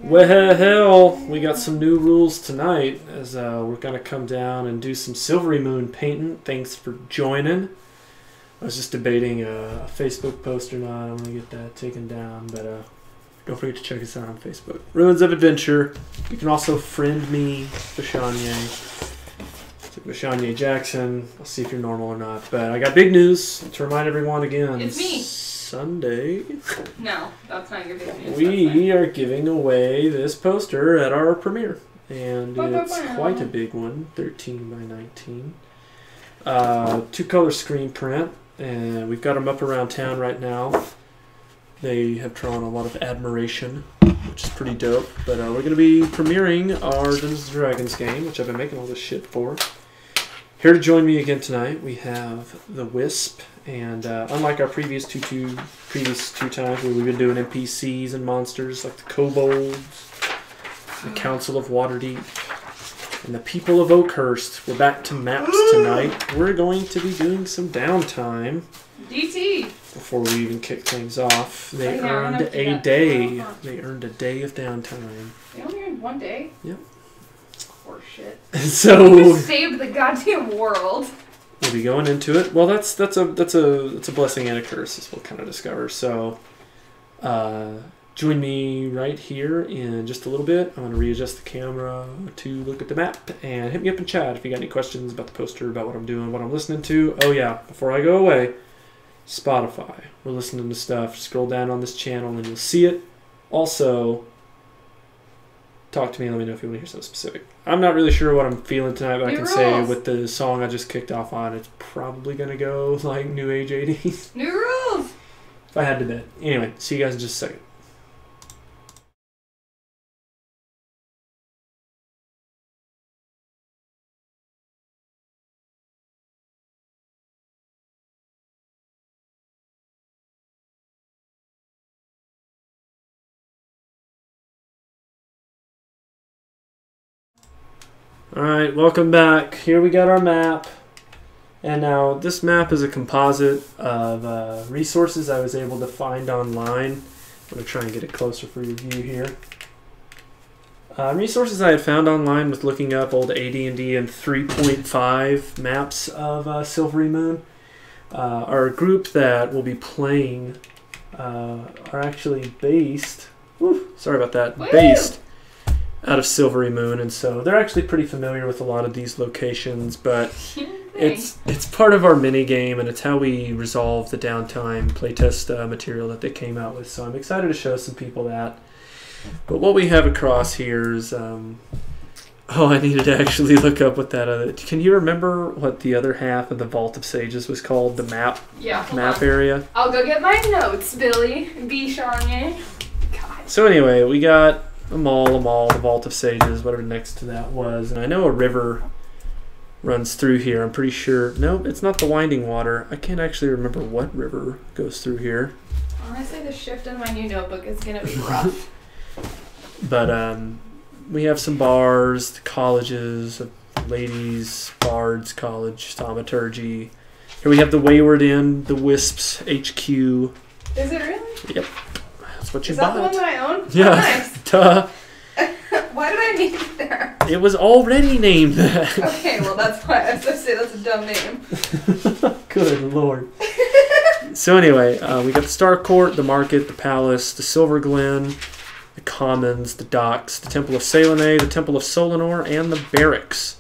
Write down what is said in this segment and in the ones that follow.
Well, we got some new rules tonight as we're going to come down and do some Silverymoon painting. Thanks for joining. I was just debating a Facebook post or not. I'm going to get that taken down, but don't forget to check us out on Facebook. Ruins of Adventure. You can also friend me, Billy-Shayne. It's like Billy-Shayne Jackson. I'll see if you're normal or not. But I got big news to remind everyone again. It's me. Sunday. No, that's not your big news. We are giving away this poster at our premiere. And it's quite a big one. 13 by 19. Two-color screen print. And we've got them up around town right now. They have drawn a lot of admiration, which is pretty dope. But we're going to be premiering our Dungeons & Dragons game, which I've been making all this shit for. Here to join me again tonight, we have the Wisp. And unlike our previous two times where we've been doing NPCs and monsters like the Kobolds, the Council of Waterdeep, and the People of Oakhurst, we're back to maps tonight. We're going to be doing some downtime. DT! Before we even kick things off. They earned a day. They earned a day of downtime. They only earned 1 day? Yep. Poor shit. So we just saved the goddamn world. We'll be going into it. Well, that's a blessing and a curse, as we'll kind of discover. So, join me right here in just a little bit. I'm going to readjust the camera to look at the map, and hit me up in chat if you got any questions about the poster, about what I'm doing, what I'm listening to. Oh yeah, before I go away, Spotify. We're listening to stuff. Scroll down on this channel, and you'll see it. Also, talk to me and let me know if you want to hear something specific. I'm not really sure what I'm feeling tonight, but I can say with the song I just kicked off on, it's probably going to go like New Age 80s. New rules! If I had to bet. Anyway, see you guys in just a second. Alright, welcome back. Here we got our map. And now this map is a composite of resources I was able to find online. I'm going to try and get it closer for your view here. Resources I had found online with looking up old AD&D and 3.5 maps of Silverymoon. Our group that will be playing are actually based... sorry about that. Woo! Based out of Silverymoon, and so they're actually pretty familiar with a lot of these locations, but it's part of our mini game, and it's how we resolve the downtime playtest material that they came out with. So I'm excited to show some people that. But what we have across here is I needed to actually look up what that other... Can you remember what the other half of the Vault of Sages was called? The map area? I'll go get my notes, Billy. Billy-Shayne. God. So anyway, we got a mall, the Vault of Sages, whatever next to that was. And I know a river runs through here. I'm pretty sure. No, it's not the Winding Water. I can't actually remember what river goes through here. Honestly, the shift in my new notebook is going to be rough. But we have some bars, the colleges, Ladies, Bards College, Thaumaturgy. Here we have the Wayward Inn, the Wisps HQ. Is it really? Yep. That's what you bought. Is bought. that the one that I own? Yeah. Oh, nice. Duh. Why did I name it there? It was already named that. Okay, well that's why I was going to say that's a dumb name. Good lord. So anyway, we got the Star Court, the Market, the Palace, the Silver Glen, the Commons, the Docks, the Temple of Selene, the Temple of Solanor, and the Barracks.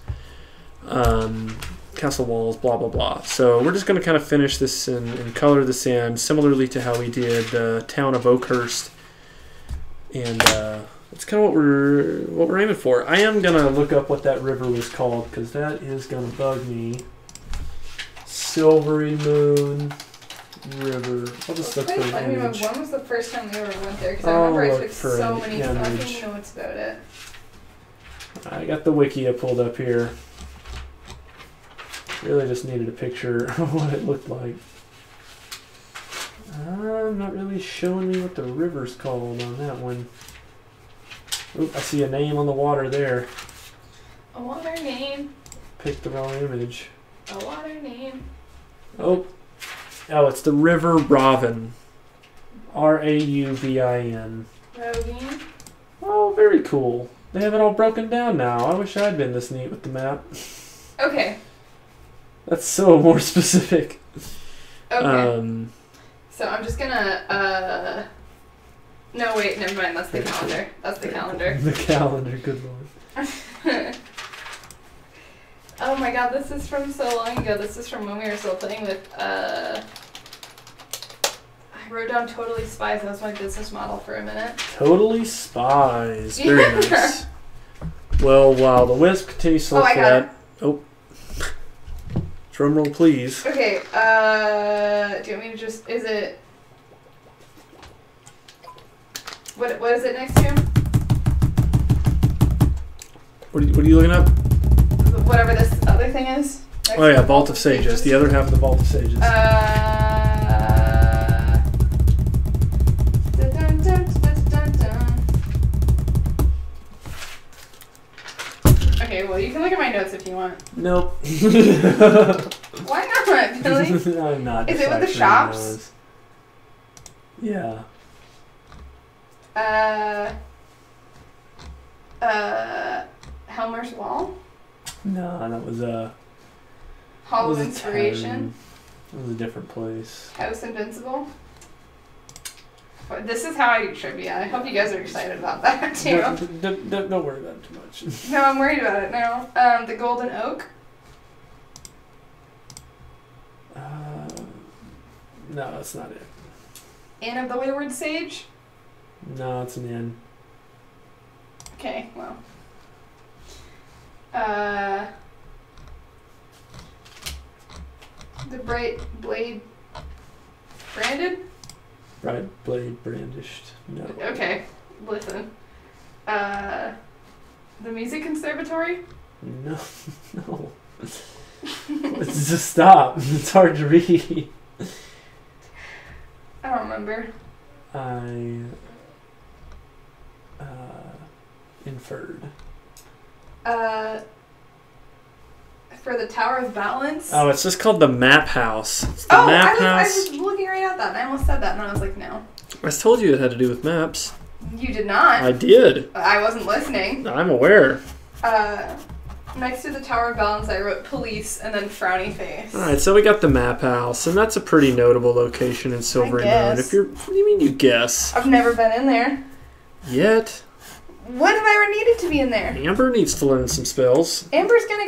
Castle walls, blah, blah, blah. So we're just going to kind of finish this and color this in, similarly to how we did the town of Oakhurst. And that's kind of what we're aiming for. I am going to look up what that river was called, because that is going to bug me. Silverymoon River. I'll just look for an image. When was the first time we ever went there? Because I remember I took so many image. fucking notes about it. I got the wiki pulled up here. Really just needed a picture of what it looked like. I'm not really showing me what the river's called on that one. Oop, I see a name on the water there. A water name. Picked the wrong image. A water name. Oh, it's the River Ravin. Rauvin. Roving. Oh, very cool. They have it all broken down now. I wish I'd been this neat with the map. Okay. That's so more specific. Okay. So I'm just gonna, no, wait, never mind. That's the calendar. That's the calendar. The calendar, good lord. Oh my god, this is from so long ago. This is from when we were still playing with, I wrote down Totally Spies. That was my business model for a minute. Totally Spies. Very nice. Well, while the Wisp continues to look for that. Oh. Drum roll, please. Okay, do you want me to just, is it, what is it next to? What are you looking up? Whatever this other thing is. Oh yeah, Vault of Sages. The other half of the Vault of Sages. Okay, well you can look at my notes if you want. Nope. Why not, Billy? I'm not. Is it with the shops? Those. Yeah. Helmer's Wall? No, that was Hall of Inspiration? It was a different place. House Invincible? This is how I do trivia. I hope you guys are excited about that too. Don't worry about it too much. No, I'm worried about it now. The Golden Oak? No, that's not it. Inn of the Wayward Sage? No, it's an inn. Okay, well. The Bright Blade Branded? Bright Blade Brandished. No. Okay, listen. The Music Conservatory? No. No. Let's just stop. It's hard to read. I don't remember. I inferred. For the Tower of Balance? Oh, it's just called the Map House. It's the I was looking right at that and I almost said that and I was like, no. I told you it had to do with maps. You did not. I did. I wasn't listening. I'm aware. Next to the Tower of Balance, I wrote police and then frowny face. Alright, so we got the Map House, and that's a pretty notable location in Silverymoon. What do you mean you guess? I've never been in there. Yet? When have I ever needed to be in there? Amber needs to learn some spells. Amber's gonna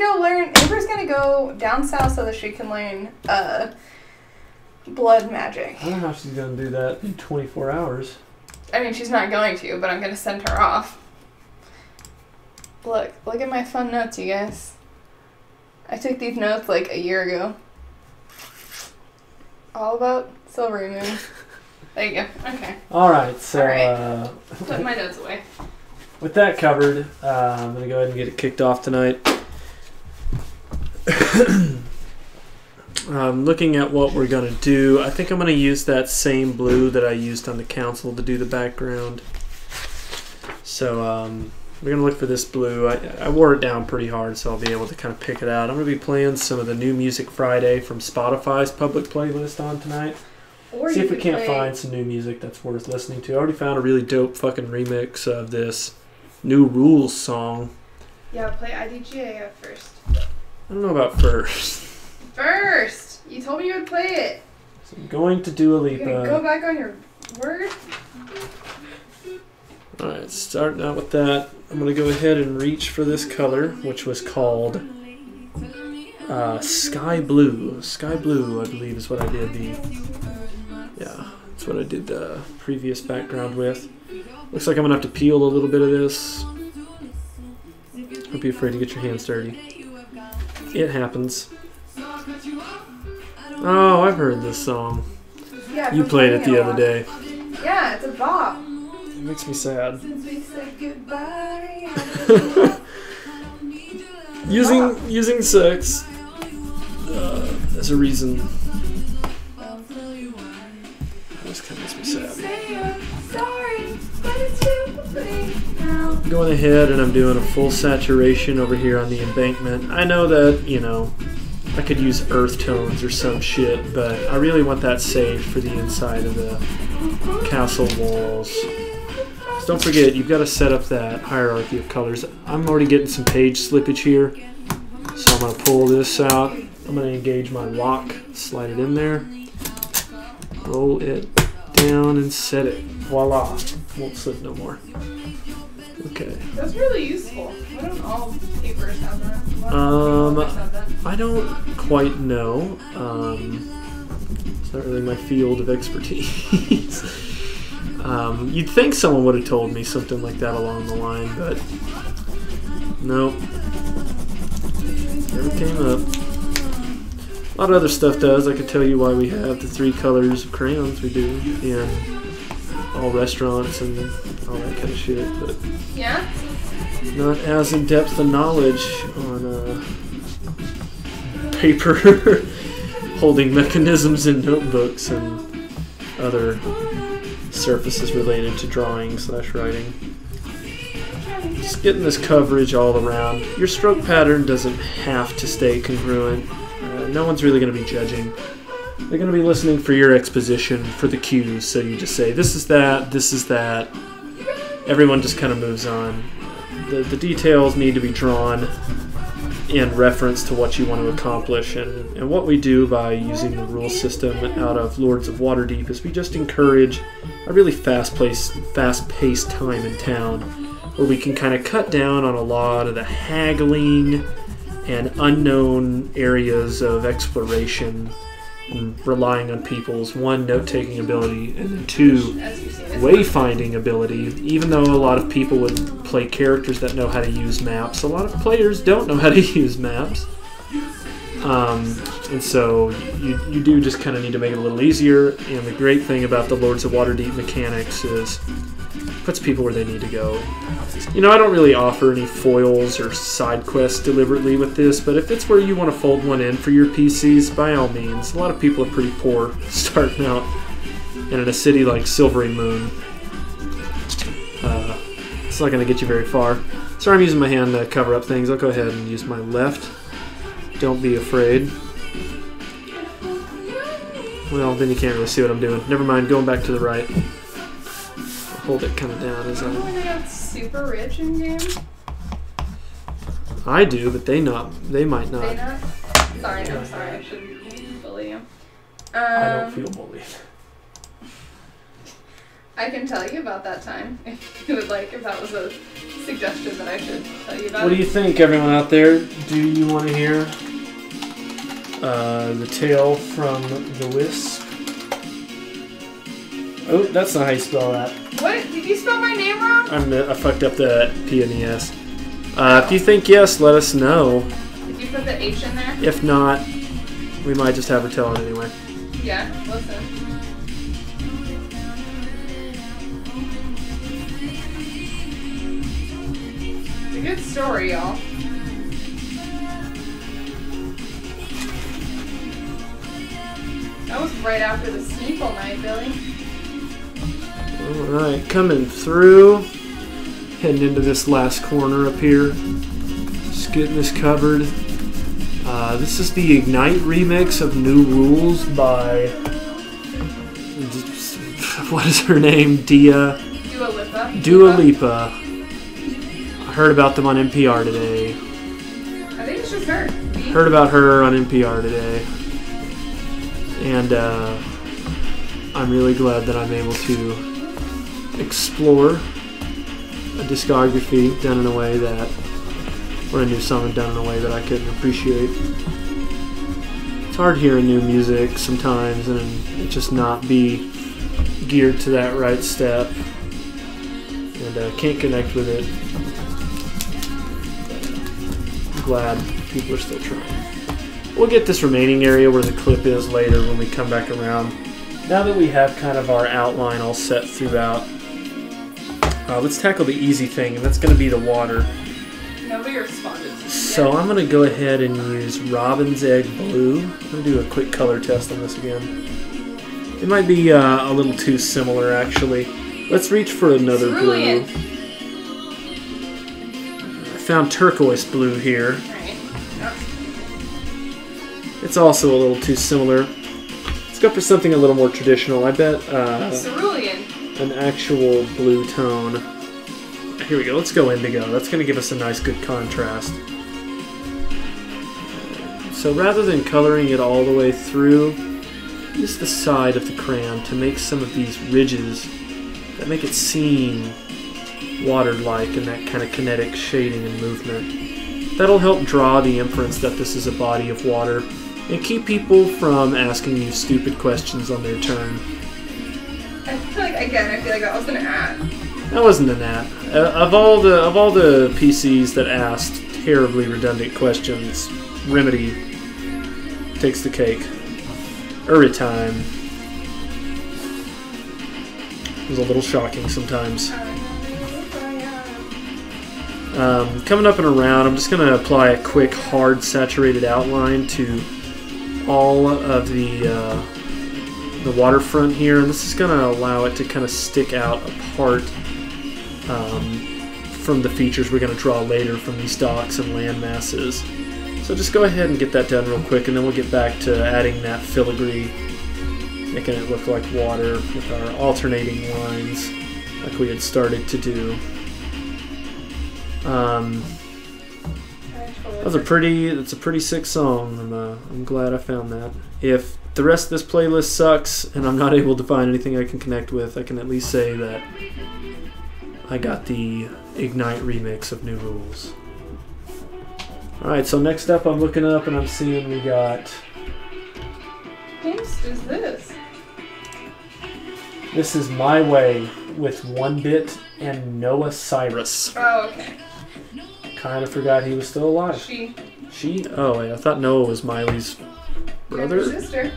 go down south so that she can learn, blood magic. I don't know how she's gonna do that in 24 hours. I mean, she's not going to, but I'm gonna send her off. Look at my fun notes, you guys. I took these notes like a year ago. All about Silverymoon. There you go. Okay. Alright, so put my notes away. With that covered, I'm gonna go ahead and get it kicked off tonight. Looking at what we're gonna do, I think I'm gonna use that same blue that I used on the council to do the background. So we're going to look for this blue. I wore it down pretty hard, so I'll be able to kind of pick it out. I'm going to be playing some of the New Music Friday from Spotify's public playlist on tonight. Or see if we can't find some new music that's worth listening to. I already found a really dope fucking remix of this New Rules song. Yeah, play IDGA first. I don't know about first. First! You told me you would play it. So I'm going to Dua Lipa. You're gonna go back on your word? Alright, starting out with that, I'm going to go ahead and reach for this color, which was called Sky Blue. Sky Blue, I believe, is what I did that's what I did the previous background with. Looks like I'm going to have to peel a little bit of this. Don't be afraid to get your hands dirty. It happens. Oh, I've heard this song. Yeah, you played it the other day. Yeah, it's a bop. It makes me sad. Since we said goodbye, using sex as a reason. This kind of makes me sad. I'm going ahead and I'm doing a full saturation over here on the embankment. I know that, you know, I could use earth tones or some shit, but I really want that saved for the inside of the castle walls. don't forget, you've got to set up that hierarchy of colors. I'm already getting some page slippage here, so I'm going to pull this out. I'm going to engage my lock, slide it in there, roll it down, and set it. Voila. Won't slip no more. Okay. That's really useful. Why don't all papers have that? I don't quite know. It's not really my field of expertise. You'd think someone would have told me something like that along the line, but nope. Never came up. A lot of other stuff does. I could tell you why we have the 3 colors of crayons we do in all restaurants and all that kind of shit, but yeah, not as in-depth a knowledge on paper holding mechanisms in notebooks and other surfaces related to drawing/writing. Just getting this coverage all around. Your stroke pattern doesn't have to stay congruent. No one's really going to be judging. They're going to be listening for your exposition, for the cues, so you just say, this is that, this is that. Everyone just kind of moves on. The details need to be drawn in reference to what you want to accomplish, and what we do by using the rule system out of Lords of Waterdeep is we just encourage a really fast-paced time in town, where we can kind of cut down on a lot of the haggling and unknown areas of exploration, and relying on people's 1, note-taking ability, and 2, wayfinding ability. Even though a lot of people would play characters that know how to use maps, a lot of players don't know how to use maps. And so you do just kind of need to make it a little easier, and the great thing about the Lords of Waterdeep mechanics is it puts people where they need to go. You know, I don't really offer any foils or side quests deliberately with this, but if it's where you want to fold one in for your PCs, by all means. A lot of people are pretty poor starting out, and in a city like Silverymoon, it's not going to get you very far. Sorry, I'm using my hand to cover up things. I'll go ahead and use my left. Don't be afraid. Well, then you can't really see what I'm doing. Never mind, going back to the right. I'll hold it kind of down as I got super rich in game. I do, but they might not. They not? Sorry, I'm sorry. I shouldn't bully you. I don't feel bullied. I can tell you about that time if you would like, if that was a suggestion that I should tell you about. What do you think, everyone out there? Do you want to hear the tale from the Wisp? Oh, that's not how you spell that. What? Did you spell my name wrong? I fucked up the P and the S. If you think yes, let us know. Did you put the H in there? If not, we might just have her tell it anyway. Yeah, listen. It's a good story, y'all. That was right after the Sneeple night, Billy. Alright, coming through. Heading into this last corner up here. Just getting this covered. This is the Ignite remix of New Rules by... what is her name? Dua Lipa. Dua Lipa. I heard about them on NPR today. I think it's just her. Heard about her on NPR today. And I'm really glad that I'm able to explore a discography done in a way that, or a new song done in a way that I couldn't appreciate. It's hard hearing new music sometimes and it just not be geared to that right step, and can't connect with it. I'm glad people are still trying. We'll get this remaining area where the clip is later when we come back around. Now that we have kind of our outline all set throughout, let's tackle the easy thing, and that's going to be the water. Nobody responded to me. So I'm going to go ahead and use Robin's Egg Blue. I'm going to do a quick color test on this again. It might be a little too similar, actually. Let's reach for another blue. I found turquoise blue here. It's also a little too similar. Let's go for something a little more traditional. I bet an actual blue tone here we go. Let's go indigo. That's going to give us a nice, good contrast. So rather than coloring it all the way through, use the side of the crayon to make some of these ridges that make it seem water-like and that kind of kinetic shading and movement. That'll help draw the inference that this is a body of water and keep people from asking you stupid questions on their turn. I feel like that was an ad. That wasn't an ad. Of all the PCs that asked terribly redundant questions, Remedy takes the cake. Time. It was a little shocking sometimes. Coming up and around, I'm just going to apply a quick, hard, saturated outline to all of the waterfront here, and this is going to allow it to kind of stick out apart from the features we're going to draw later from these docks and land masses. So just go ahead and get that done real quick, and then we'll get back to adding that filigree, making it look like water with our alternating lines like we had started to do. That's a pretty sick song. I'm glad I found that. If the rest of this playlist sucks and I'm not able to find anything I can connect with, I can at least say that I got the Ignite remix of New Rules. Alright, so next up I'm looking up and I'm seeing we got... What is this? This is My Way with 1-Bit and Noah Cyrus. Oh, okay. Kind of forgot he was still alive. She? Oh, wait, I thought Noah was Miley's brother? Her sister.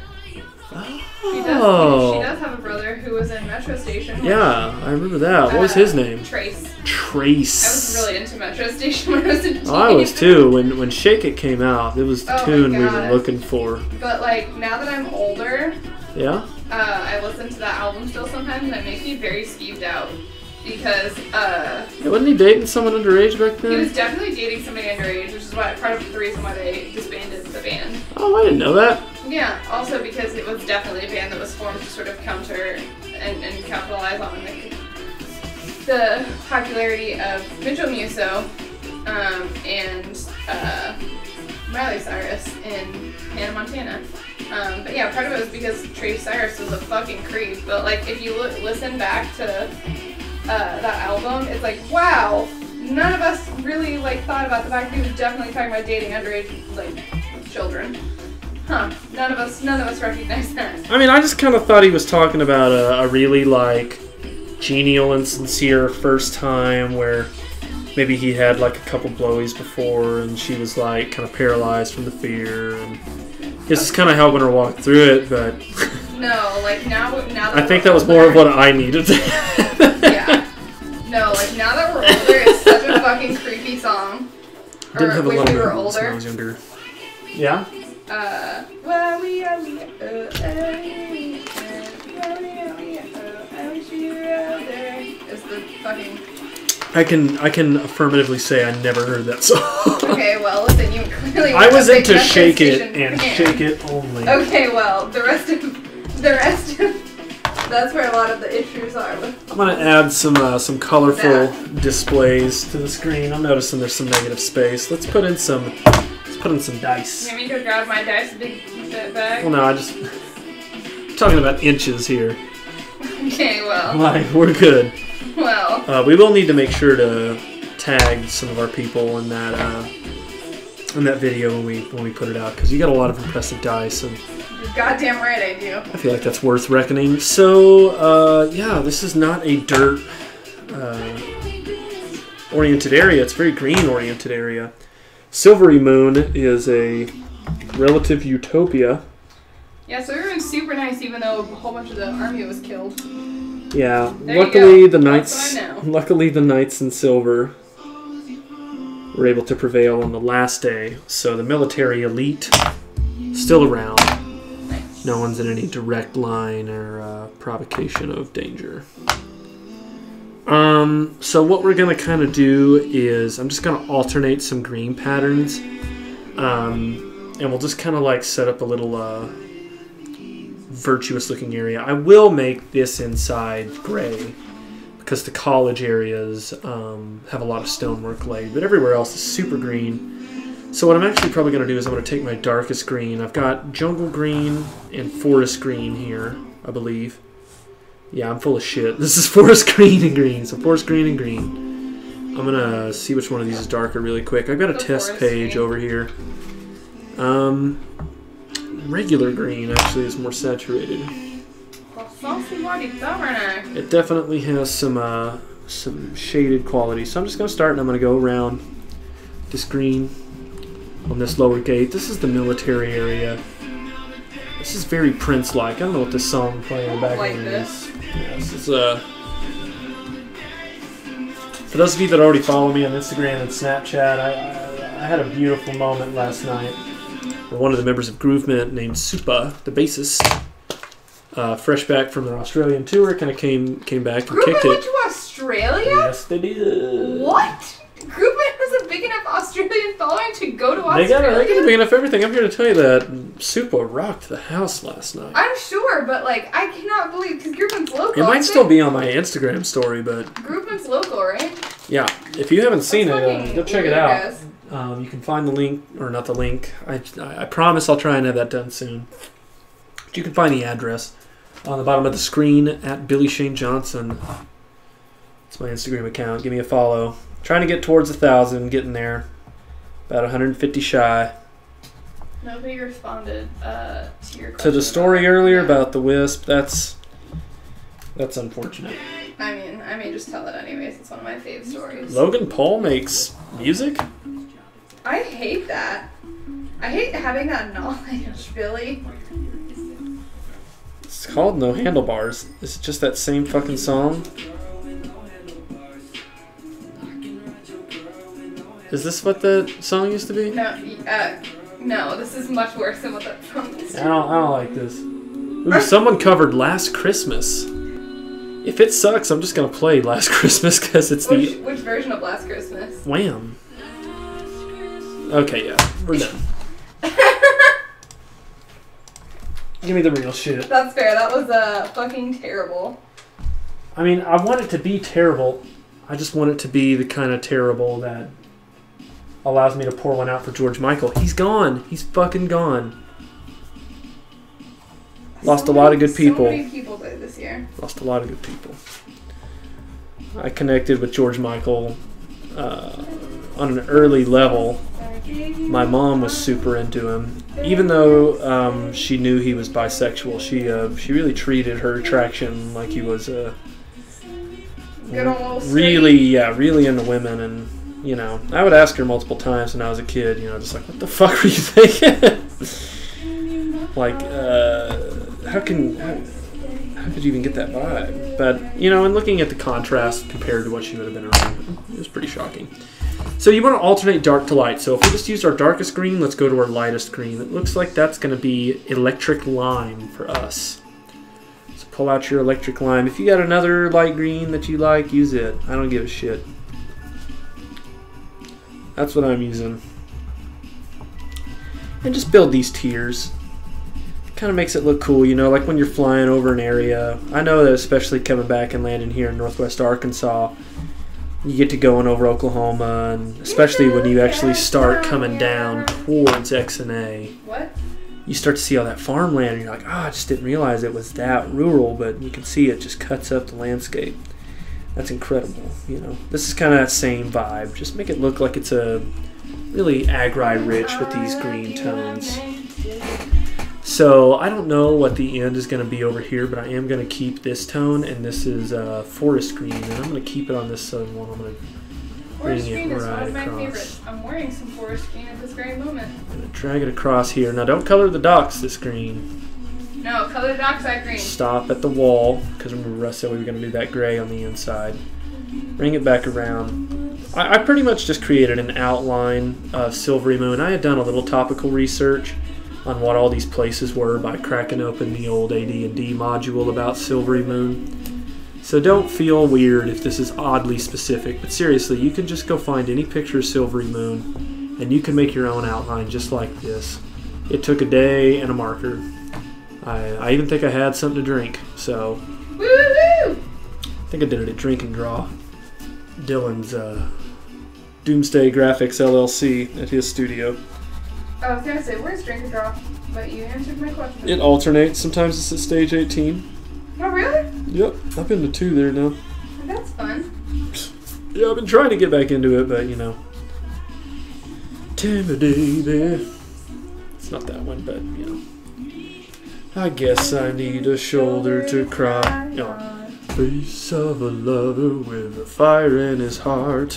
Oh. She does have a brother who was in Metro Station. Yeah, I remember that. What was his name? Trace. Trace. I was really into Metro Station when I was a teenager. I was too. When Shake It came out, it was the tune we were looking for. But like now that I'm older, yeah, I listen to that album still sometimes, and it makes me very skeeved out because wasn't he dating someone underage back then? He was definitely dating somebody underage, which is why part of the reason why they disbanded the band. Oh, I didn't know that. Yeah, also because it was definitely a band that was formed to sort of counter and capitalize on the popularity of Mitchell Musso and Miley Cyrus in Hannah Montana. But yeah, part of it was because Trace Cyrus was a fucking creep. But like, if you listen back to that album, it's like, wow, none of us really like thought about the fact that he was definitely talking about dating underage like children. Huh? None of us recognized that. I mean, I just kind of thought he was talking about a really like genial and sincere first time where maybe he had like a couple blowies before and she was like kind of paralyzed from the fear and this is kind of helping her walk through it, but no, like now that I think that was more of what I needed. Yeah. No, like now that we're older, it's such a fucking creepy song. Didn't have a lot of we were when older. I was younger. Yeah. Well, we are, I wish you were out there. It's the fucking... I can affirmatively say I never heard that song. Okay, well, listen, you clearly... I was into Shake It and Shake It only. Okay, well, the rest of that's where a lot of the issues are. I'm gonna add some colorful displays to the screen. I'm noticing there's some negative space. Let's put in some dice. You want me to grab my dice big bag? Well, no, I'm talking about inches here. Okay, well. Like, we're good. Well. We will need to make sure to tag some of our people in that video when we put it out, because you got a lot of impressive dice, and you're goddamn right I do. I feel like that's worth reckoning. So, yeah, this is not a dirt oriented area. It's a very green oriented area. Silverymoon is a relative utopia. Yeah, so everyone's super nice, even though a whole bunch of the army was killed. Yeah, there luckily the knights in silver were able to prevail on the last day. So the military elite still around. Nice. No one's in any direct line or provocation of danger. So what we're going to kind of do is I'm just going to alternate some green patterns. And we'll just kind of like set up a little virtuous looking area. I will make this inside gray because the college areas have a lot of stonework laid, but everywhere else is super green. So what I'm actually probably going to do is I'm going to take my darkest green. I've got jungle green and forest green here, I believe. Yeah, I'm full of shit. This is forest green and green. So forest green and green. I'm going to see which one of these is darker really quick. I've got a test page over here. Regular green actually is more saturated. It definitely has some shaded quality. So I'm just going to start and I'm going to go around this green on this lower gate. This is the military area. This is very Prince-like. I don't know what this song playing in the background is. Yeah, this is for those of you that already follow me on Instagram and Snapchat, I had a beautiful moment last night where one of the members of Groovement named Supa, the bassist, fresh back from their Australian tour, kind of came back and kicked it. Went to Australia? Yes, they did. What? Groupman has a big enough Australian following to go to Australia? They got a big enough everything. I'm here to tell you that Supa rocked the house last night. I'm sure, but like, I cannot believe, because Groupman's local. It might still be on my Instagram story, but... Groupman's local, right? Yeah. If you haven't seen it, go check it out. Guys. You can find the link, or not the link. I promise I'll try and have that done soon. But you can find the address on the bottom of the screen at Billy-Shayne Johnson. It's my Instagram account. Give me a follow. Trying to get towards 1,000, getting there. About 150 shy. Nobody responded to your question. To the story earlier about the Wisp, that's unfortunate. I mean, I may just tell it anyways. It's one of my fave stories. Logan Paul makes music? I hate that. I hate having that knowledge, Billy. It's called No Handlebars. Is it just that same fucking song? Is this what the song used to be? No, this is much worse than what that song used to be. I don't like this. Ooh, someone covered Last Christmas. If it sucks, I'm just gonna play Last Christmas because it's Which version of Last Christmas? Wham. Okay, yeah, we're done. Give me the real shit. That's fair. That was fucking terrible. I mean, I want it to be terrible. I just want it to be the kind of terrible that allows me to pour one out for George Michael. He's gone. He's fucking gone. Lost a lot of good people. So many people died this year. Lost a lot of good people. I connected with George Michael on an early level. My mom was super into him. Even though she knew he was bisexual, she really treated her attraction like he was really into women. And you know, I would ask her multiple times when I was a kid, you know, just like, what the fuck were you thinking? Like, how could you even get that vibe? But, you know, and looking at the contrast compared to what she would have been around, it was pretty shocking. So you want to alternate dark to light. So if we just used our darkest green, let's go to our lightest green. It looks like that's going to be electric lime for us. So pull out your electric lime. If you got another light green that you like, use it. I don't give a shit. That's what I'm using. And just build these tiers. Kind of makes it look cool, you know, like when you're flying over an area. I know that especially coming back and landing here in northwest Arkansas, you get to going over Oklahoma, and especially when you actually start coming down towards X and A. What? You start to see all that farmland, and you're like, oh, I just didn't realize it was that rural, but you can see it just cuts up the landscape. That's incredible, you know. This is kind of that same vibe. Just make it look like it's a really agrite rich with these green tones. So I don't know what the end is going to be over here, but I am going to keep this tone, and this is forest green, and I'm going to keep it on this southern one. I'm going to bring it right across. Favorites. I'm wearing some forest green at this very moment. I'm going to drag it across here. Now don't color the docks this green. No, color the dockside green. Stop at the wall, because remember Russ said we were going to do that gray on the inside. Bring it back around. I pretty much just created an outline of Silverymoon. I had done a little topical research on what all these places were by cracking open the old AD&D module about Silverymoon. So don't feel weird if this is oddly specific, but seriously, you can just go find any picture of Silverymoon, and you can make your own outline just like this. It took a day and a marker. I even think I had something to drink, so... Woo-hoo! think I did it at Drink and Draw. Dylan's Doomsday Graphics LLC at his studio. I was gonna say, where's Drink and Draw? But you answered my question. It alternates. Sometimes it's at Stage 18. Oh, really? Yep, I've been to 2 there now. That's fun. Yeah, I've been trying to get back into it, but you know. Timmy baby. It's not that one, but you know. I guess I need a shoulder to cry on. Face of a lover with a fire in his heart.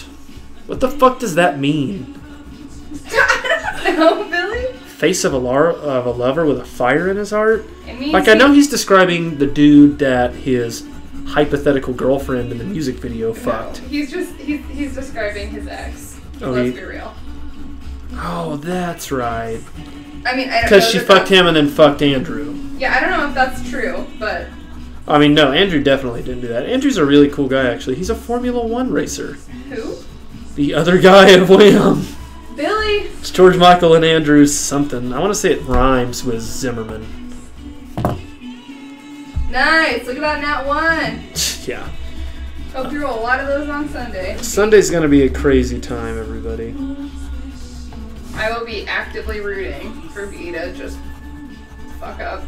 What the fuck does that mean? I don't know, Billy. Face of a lover with a fire in his heart? It means like, I know he's describing the dude that his hypothetical girlfriend in the music video fucked. No, he's describing his ex. Oh, Let's be real. Oh, that's right. I mean, I don't know. Because she fucked him and then fucked Andrew. Yeah, I don't know if that's true, but... I mean, no, Andrew definitely didn't do that. Andrew's a really cool guy, actually. He's a Formula 1 racer. Who? The other guy at Wham. Billy. It's George Michael and Andrew's something. I want to say it rhymes with Zimmerman. Nice. Look at that nat 1. Yeah. Go through a lot of those on Sunday. Sunday's going to be a crazy time, everybody. I will be actively rooting for V to just fuck up.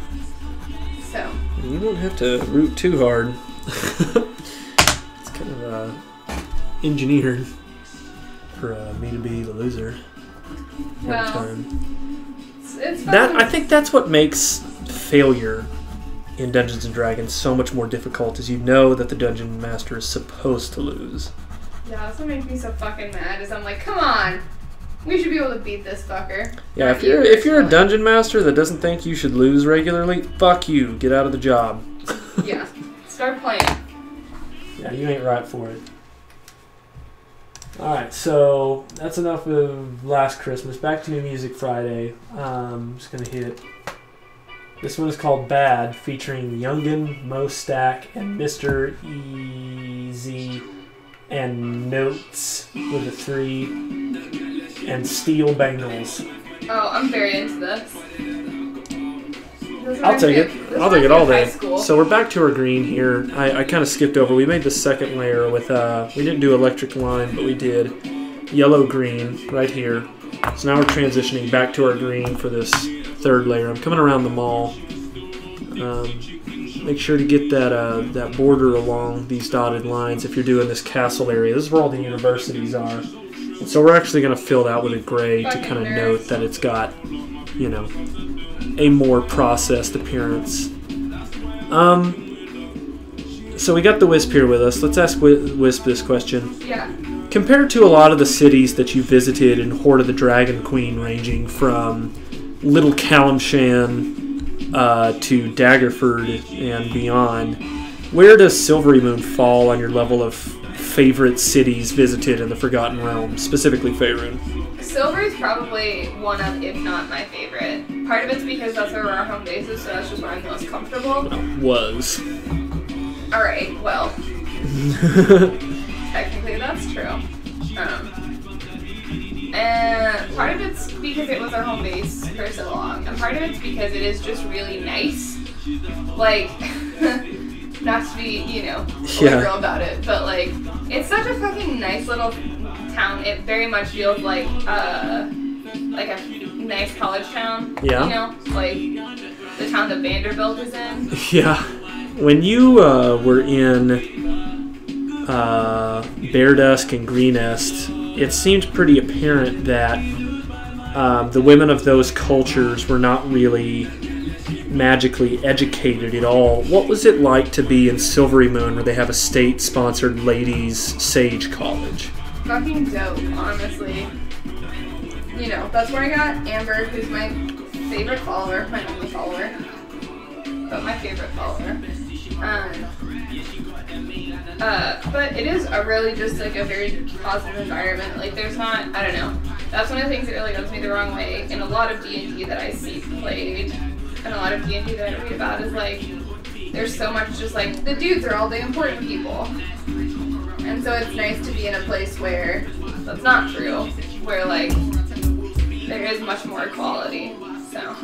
So. You don't have to root too hard. It's kind of engineered for me to be the loser every time. It's that I think that's what makes failure in Dungeons and Dragons so much more difficult, is you know that the dungeon master is supposed to lose. Yeah, that's what makes me so fucking mad. Is I'm like, come on, we should be able to beat this fucker. Yeah, if you're a dungeon master that doesn't think you should lose regularly, fuck you. Get out of the job. Yeah, start playing. Yeah, you ain't right for it. Alright, so that's enough of Last Christmas. Back to New Music Friday. I'm just going to hit. This one is called Bad, featuring Youngin, Mo Stack, and Mr. Easy, and Notes with a 3, and Steel Bangles. Oh, I'm very into this. I'll take it. I'll take it all day. So we're back to our green here. I kind of skipped over. We made the second layer with, we didn't do electric line, but we did yellow-green right here. So now we're transitioning back to our green for this third layer. I'm coming around the mall. Make sure to get that border along these dotted lines if you're doing this castle area. This is where all the universities are. And so we're actually going to fill that with a gray to kind of note that it's got, you know, a more processed appearance. So we got the Wisp here with us. Let's ask Wisp this question. Yeah. Compared to a lot of the cities that you visited in Horde of the Dragon Queen, ranging from Little Calimshan to Daggerford and beyond, where does Silverymoon fall on your level of favorite cities visited in the Forgotten Realms, specifically Faerun? Silver is probably one of, if not my favorite. Part of it's because that's where our home base is, so that's just where I'm most comfortable. Was. Alright, well. Technically that's true. And part of it's because it was our home base for so long, and part of it's because it is just really nice. Like, not to be, you know, literal about it, but like, it's such a fucking nice little town. It very much feels like a nice college town. Yeah. You know, like the town that Vanderbilt is in. Yeah. When you were in Bear Dusk and Greenest, it seemed pretty apparent that the women of those cultures were not really magically educated at all. What was it like to be in Silverymoon, where they have a state-sponsored ladies' sage college? Fucking dope, honestly. You know, that's where I got Amber, who's my favorite follower, my only follower, but my favorite follower. But it is a really just like a very positive environment. Like there's not, I don't know. That's one of the things that really rubs me the wrong way in a lot of D&D that I see played, and a lot of D&D that I read about is like, there's so much just like, the dudes are all the important people. And so it's nice to be in a place where that's not true, where like, there is much more equality, so.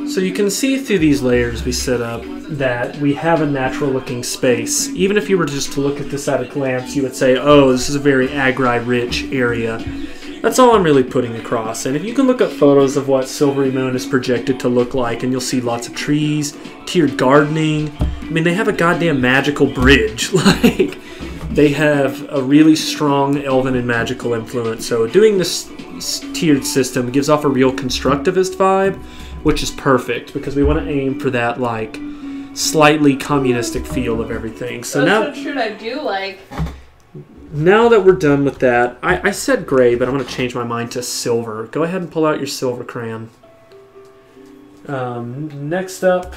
So you can see through these layers we set up that we have a natural looking space. Even if you were just to look at this at a glance, you would say, oh, this is a very agri-rich area. That's all I'm really putting across. And if you can look up photos of what Silverymoon is projected to look like, and you'll see lots of trees, tiered gardening. I mean, they have a goddamn magical bridge. Like, they have a really strong elven and magical influence. So doing this tiered system gives off a real constructivist vibe, which is perfect because we want to aim for that like slightly communistic feel of everything. So that's what I do like. Now that we're done with that, I said gray, but I'm going to change my mind to silver. Go ahead and pull out your silver crayon. Next up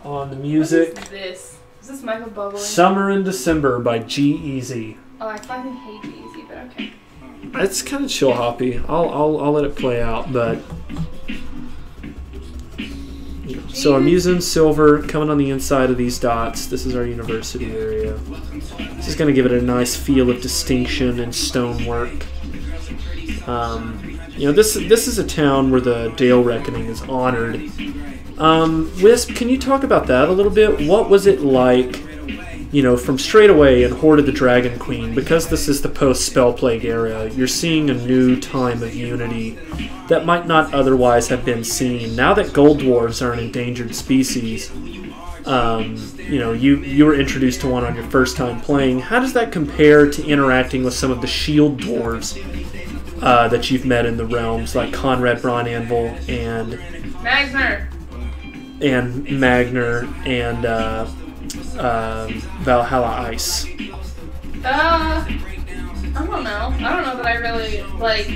on the music. What is this? Is this Michael Bublé? Summer in December by G-Eazy. Oh, I fucking hate G-Eazy, but okay. It's kind of chill hoppy. I'll let it play out, but. So I'm using silver coming on the inside of these dots. This is our university area. This is going to give it a nice feel of distinction and stonework. You know, this is a town where the Dale Reckoning is honored. Wisp, can you talk about that a little bit? What was it like, you know, from straight away in Horde of the Dragon Queen? Because this is the post-Spell Plague era, you're seeing a new time of unity that might not otherwise have been seen. Now that gold dwarves are an endangered species, you know, you were introduced to one on your first time playing. How does that compare to interacting with some of the shield dwarves that you've met in the realms, like Conrad Braun Anvil and Magner and Valhalla Ice? I don't know. I don't know that I really like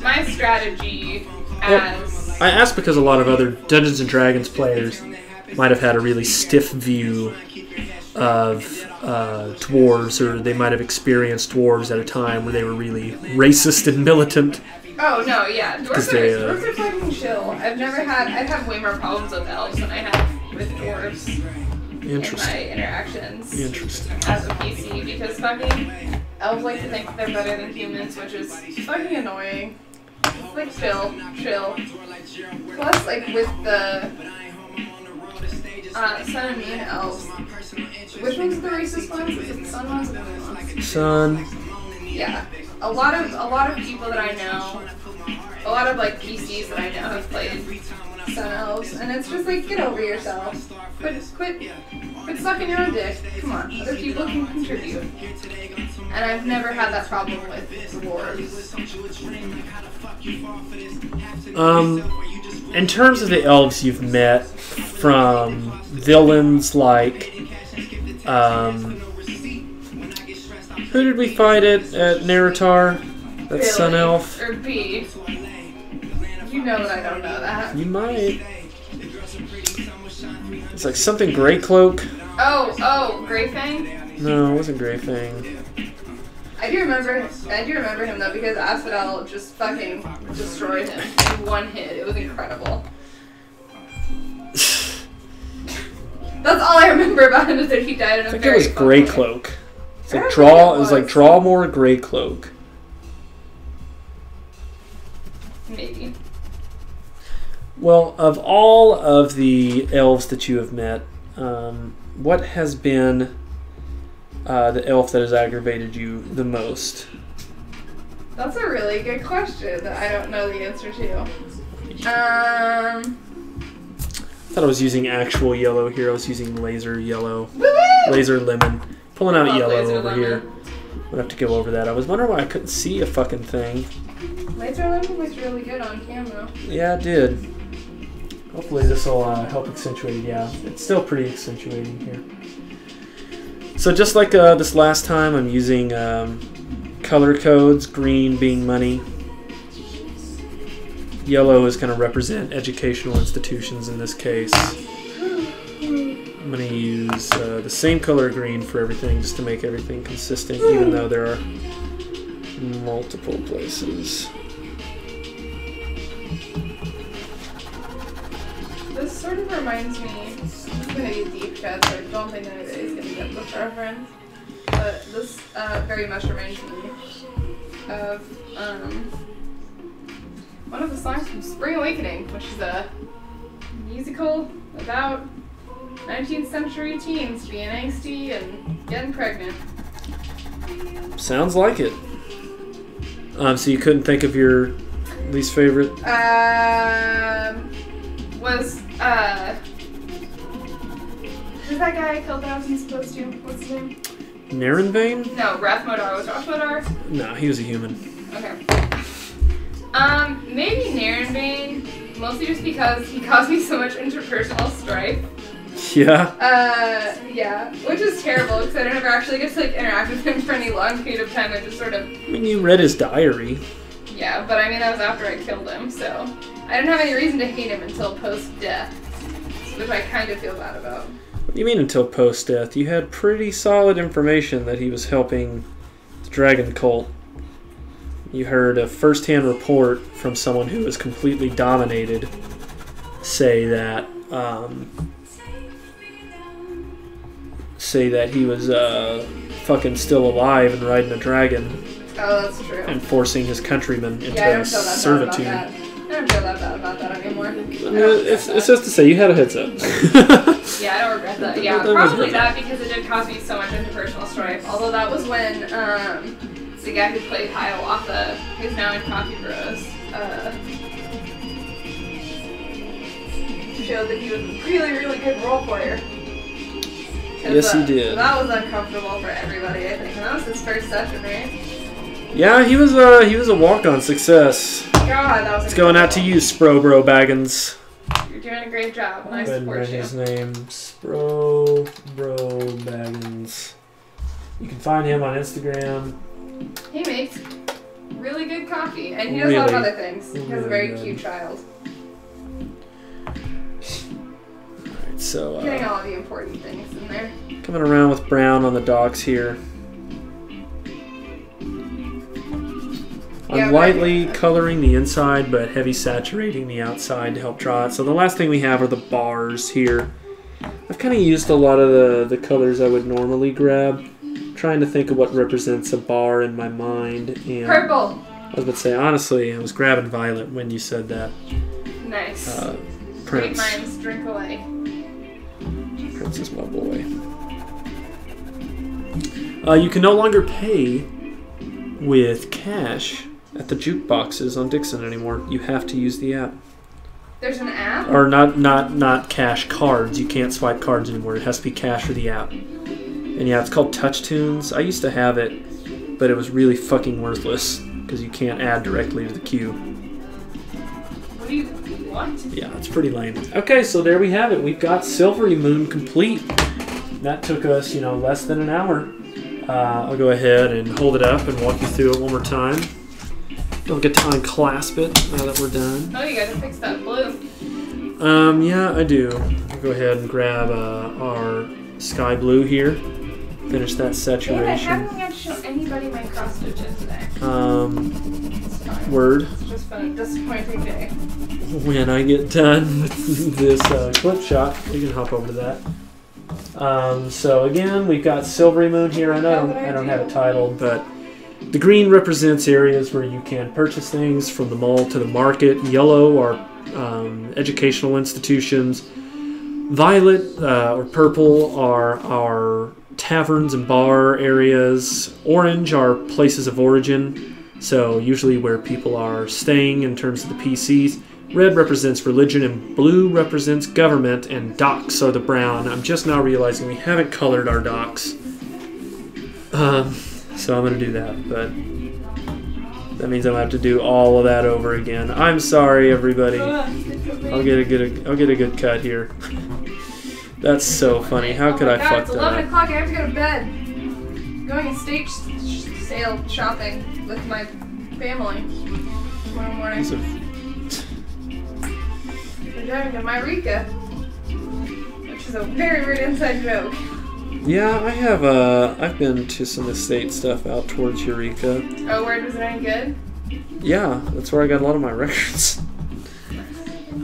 my strategy as. I asked because a lot of other Dungeons and Dragons players might have had a really stiff view of dwarves, or they might have experienced dwarves at a time where they were really racist and militant. Oh no, yeah, dwarves are fucking chill. I've had way more problems with elves than I have with dwarves in my interactions as a PC, because fucking elves like to think that they're better than humans, which is fucking annoying. It's like chill. Plus, like with the Sun and Moon elves, which one's the racist ones? Is it the Sun ones or the Moon ones? Sun. Yeah, a lot of people that I know, a lot of like PCs that I know have played Sun elves, and it's just like, get over yourself. Quit sucking your own dick. Come on, other people can contribute. And I've never had that problem with dwarves. In terms of the elves you've met, from villains like, who did we fight at Neratar? That Billy, Sun Elf? Or B. You know that I don't know that. You might. It's like something Grey Cloak. Oh, Grey Fang? No, it wasn't Grey Fang. I do remember him though, because Asphodel just fucking destroyed him in one hit. It was incredible. That's all I remember about him, is that he died in a I think very it was Grey Cloak. It's like draw. It was like draw more Grey Cloak. Maybe. Well, of all of the elves that you have met, what has been the elf that has aggravated you the most? That's a really good question that I don't know the answer to. I thought I was using actual yellow here. I was using laser yellow. Woo-woo! Laser lemon. Pulling out yellow over lemon. here. We'll have to go over that. I was wondering why I couldn't see a fucking thing. Laser lemon looks really good on camera. Yeah, it did. Hopefully this will help accentuate it. Yeah, it's still pretty accentuating here. So just like this last time, I'm using color codes, green being money. Yellow is going to represent educational institutions in this case. I'm going to use the same color green for everything just to make everything consistent, even though there are multiple places. This sort of reminds me, this is going to be deep cut, so I don't think anybody's going to get this reference, but this very much reminds me of one of the songs from Spring Awakening, which is a musical about 19th century teens being angsty and getting pregnant. Sounds like it. So you couldn't think of your least favorite? Was who's that guy I killed that I wasn't supposed to? What's his name? Narenbane? No, Rathmodar. Was Rathmodar? No, he was a human. Okay. Maybe Narenbane, mostly just because he caused me so much interpersonal strife. Yeah? Yeah, which is terrible because I never actually get to like interact with him for any long period of time. I just sort of... I mean, you read his diary. Yeah, but I mean, that was after I killed him, so... I didn't have any reason to hate him until post-death, which I kind of feel bad about. What do you mean until post-death? You had pretty solid information that he was helping the Dragon Cult. You heard a first-hand report from someone who was completely dominated say that he was fucking still alive and riding a dragon. Oh, that's true. And forcing his countrymen into servitude. I don't feel that bad about that anymore. It's just to say, you had a heads up. Yeah, I don't regret that. Yeah, probably that because it did cause me so much interpersonal strife. Although that was when the guy who played Hiawatha, who's now in Coffee Bros, showed that he was a really, really good role player. Yes, he did. That was uncomfortable for everybody, I think. And that was his first session, right? Yeah, he was a walk-on success. God, that was. It's going out to you, Sprobro Baggins. You're doing a great job, and I support you. His name, Sprobro Baggins. You can find him on Instagram. He makes really good coffee, and he does a lot of other things. He has a very cute child. Alright, so getting all of the important things in there. Coming around with brown on the docks here. I'm lightly coloring the inside, but heavy saturating the outside to help draw it. So the last thing we have are the bars here. I've kind of used a lot of the colors I would normally grab, trying to think of what represents a bar in my mind. And purple! I was about to say, honestly, I was grabbing violet when you said that. Nice. Prince. Great minds drink away. Prince is my boy. You can no longer pay with cash at the jukeboxes on Dixon anymore. You have to use the app. There's an app? Or not cash cards. You can't swipe cards anymore. It has to be cash for the app. And yeah, it's called Touch Tunes. I used to have it, but it was really fucking worthless because you can't add directly to the queue. What? Yeah, it's pretty lame. Okay, so there we have it. We've got Silverymoon complete. That took us, less than an hour. I'll go ahead and hold it up and walk you through it one more time. Don't get to unclasp it now that we're done. Oh, you gotta fix that blue. Yeah, I do. I'll go ahead and grab our sky blue here. Finish that saturation. I haven't got to show anybody my cross stitches today. Word. It's just been a disappointing day. When I get done with this clip shot, we can hop over to that. So again, we've got Silverymoon here. I don't have it titled, but the green represents areas where you can purchase things from the mall to the market. Yellow are educational institutions. Violet or purple are our taverns and bar areas. Orange are places of origin, so usually where people are staying in terms of the PCs. Red represents religion, and blue represents government, and docks are the brown. I'm just now realizing we haven't colored our docks. So I'm going to do that, but that means I'm going to have to do all of that over again. I'm sorry, everybody. I'll get a good cut here. That's so funny. How could I fuck that up? It's 11 o'clock. I have to go to bed. I'm going estate sale shopping with my family tomorrow morning. We're driving to Myrika, which is a very weird inside joke. Yeah, I have. I've been to some estate stuff out towards Eureka. Oh, where was it any good? Yeah, that's where I got a lot of my records.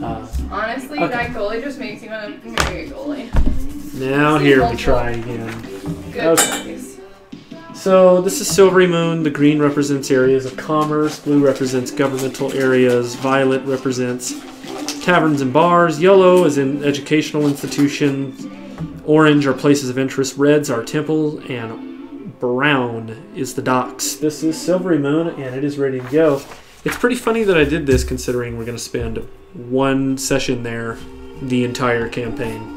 Honestly, okay. That goalie just makes you want to marry a goalie. Now here we try again. Good okay. So this is Silverymoon. The green represents areas of commerce. Blue represents governmental areas. Violet represents taverns and bars. Yellow is in educational institutions. Orange are places of interest. Reds are temples. And brown is the docks. This is Silverymoon, and it is ready to go. It's pretty funny that I did this considering we're going to spend one session there the entire campaign.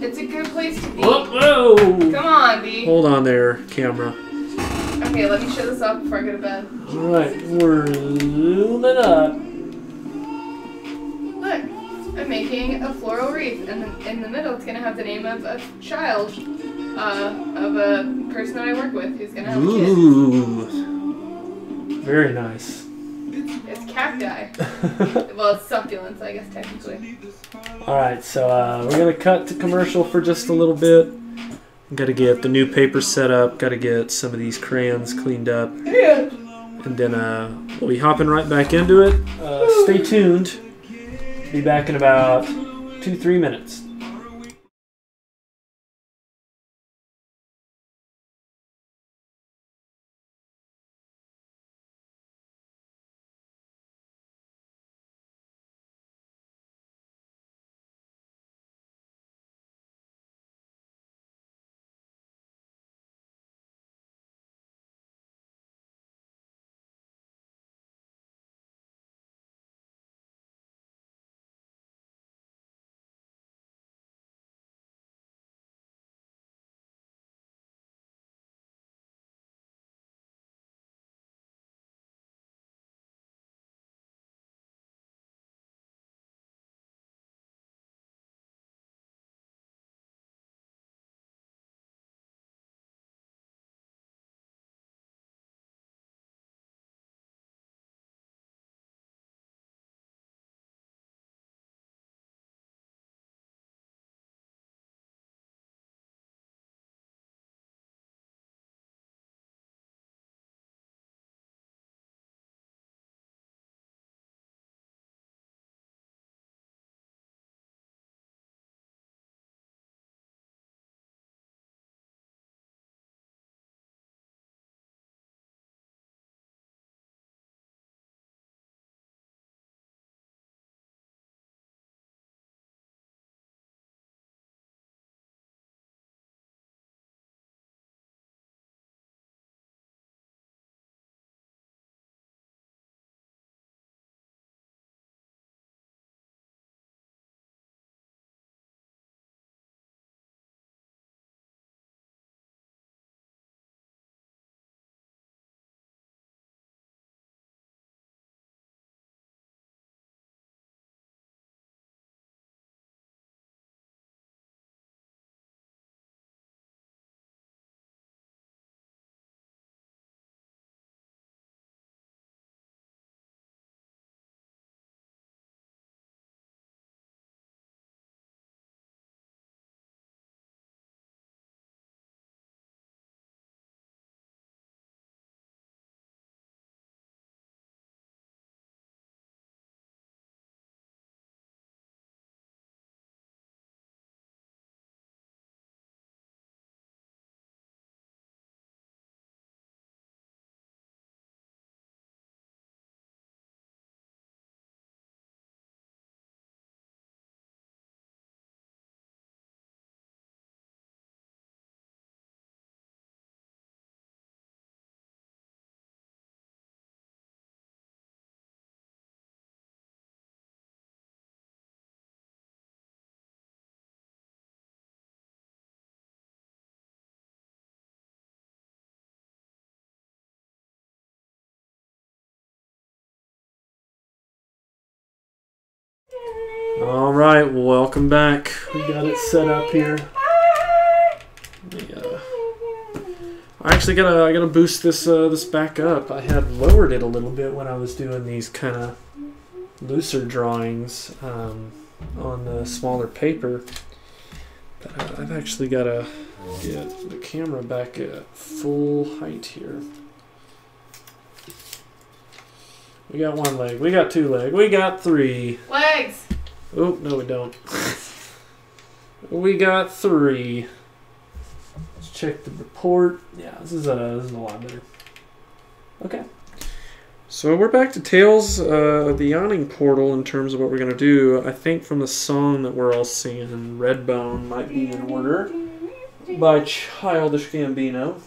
It's a good place to be. Whoa! Come on, B. Hold on there, camera. Okay, let me show this off before I go to bed. Alright, we're zooming up. Look, I'm making a floral wreath, and in the middle it's going to have the name of a child, of a person that I work with who's going to have a kid. Ooh. Very nice. It's cacti. Well, it's succulents, I guess, technically. Alright, so we're going to cut to commercial for just a little bit. Got to get the new paper set up. Got to get some of these crayons cleaned up. Yeah. And then we'll be hopping right back into it. Stay tuned. Be back in about 2-3 minutes. Alright, welcome back. We got it set up here. I actually gotta boost this this back up. I had lowered it a little bit when I was doing these kind of looser drawings on the smaller paper. But I've actually got to get the camera back at full height here. We got one leg. We got two legs. We got three. Legs! Oh, no we don't. We got three. Let's check the report. Yeah, this is a lot better. Okay. So we're back to Tales of the Yawning Portal in terms of what we're going to do. I think from the song that we're all singing, Redbone might be in order by Childish Gambino.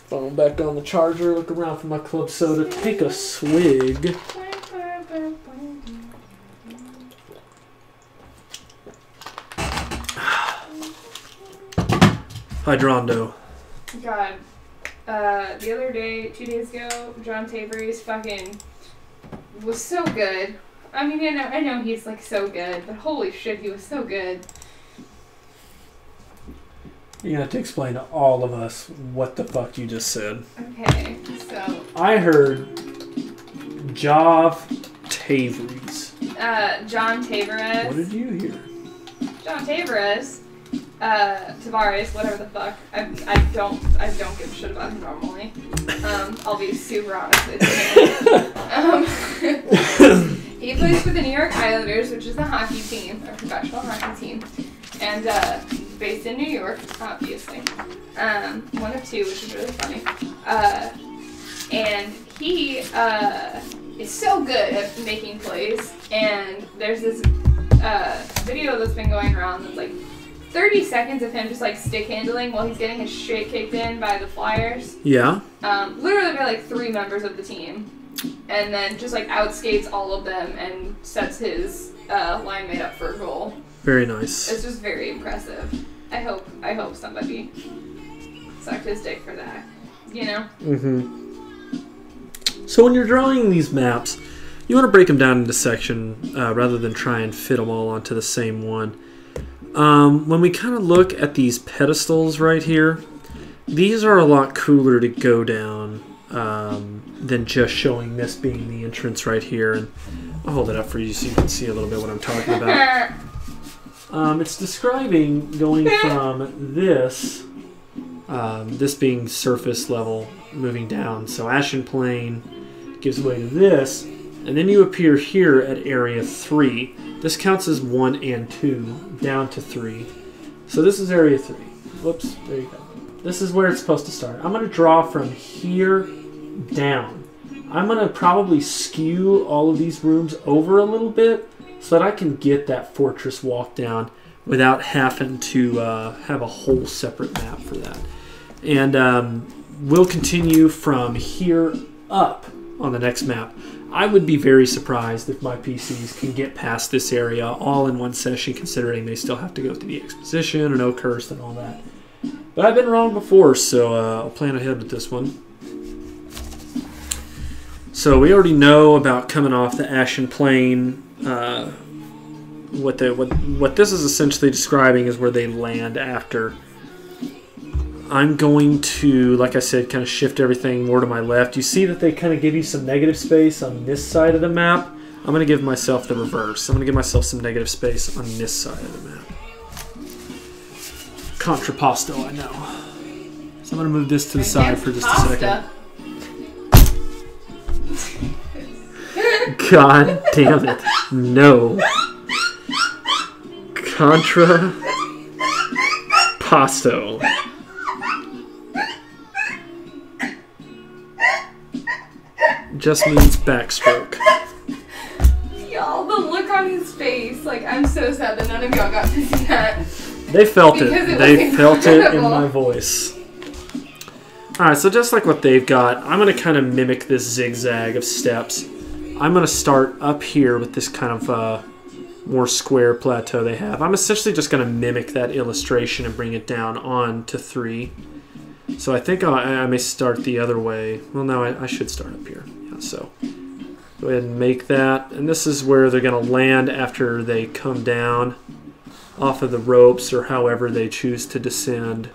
Phone back on the charger, look around for my club soda, take a swig. Hydrondo. God. The other day, 2 days ago, John Tavares fucking was so good. I mean, I know he's like so good, but holy shit, he was so good. You're gonna have to explain to all of us what the fuck you just said. Okay, so I heard Jav Tavares. John Tavares. What did you hear? John Tavares. Tavares, whatever the fuck. I don't give a shit about him normally. I'll be super honest with you. He plays for the New York Islanders, which is a hockey team, a professional hockey team, and based in New York, obviously. One of two, which is really funny. And he is so good at making plays. And there's this video that's been going around that's like 30 seconds of him just like stick handling while he's getting his shit kicked in by the Flyers. Yeah. Literally by like 3 members of the team. And then just like outskates all of them and sets his line mate up for a goal. Very nice. It's just very impressive. I hope somebody sucked his dick for that. You know? Mm-hmm. So when you're drawing these maps, you want to break them down into section rather than try and fit them all onto the same one. When we kind of look at these pedestals right here, these are a lot cooler to go down than just showing this being the entrance right here. And I'll hold it up for you so you can see a little bit what I'm talking about. It's describing going from this being surface level, moving down. So Ashen Plain gives way to this, and then you appear here at Area 3. This counts as 1 and 2, down to 3. So this is Area 3. Whoops, there you go. This is where it's supposed to start. I'm going to draw from here down. I'm going to probably skew all of these rooms over a little bit so that I can get that fortress walk down without having to have a whole separate map for that. And we'll continue from here up on the next map. I would be very surprised if my PCs can get past this area all in one session, considering they still have to go through the exposition and Oakhurst and all that. But I've been wrong before, so I'll plan ahead with this one. So we already know about coming off the Ashen Plain. What this is essentially describing is where they land after. I'm going to, like I said, kind of shift everything more to my left. You see that they kind of give you some negative space on this side of the map. I'm going to give myself the reverse. I'm going to give myself some negative space on this side of the map. Contrapposto, I know. So I'm going to move this to the side for just a second. God damn it. No. Contrapposto. Just means backstroke. Y'all, the look on his face, like, I'm so sad that none of y'all got to see that. They felt it. They felt it in my voice. Alright, so just like what they've got, I'm going to kind of mimic this zigzag of steps. I'm going to start up here with this kind of more square plateau they have. I'm essentially just going to mimic that illustration and bring it down on to 3. So I think I may start the other way. Well, no, I should start up here. Yeah, so go ahead and make that. And this is where they're going to land after they come down off of the ropes or however they choose to descend.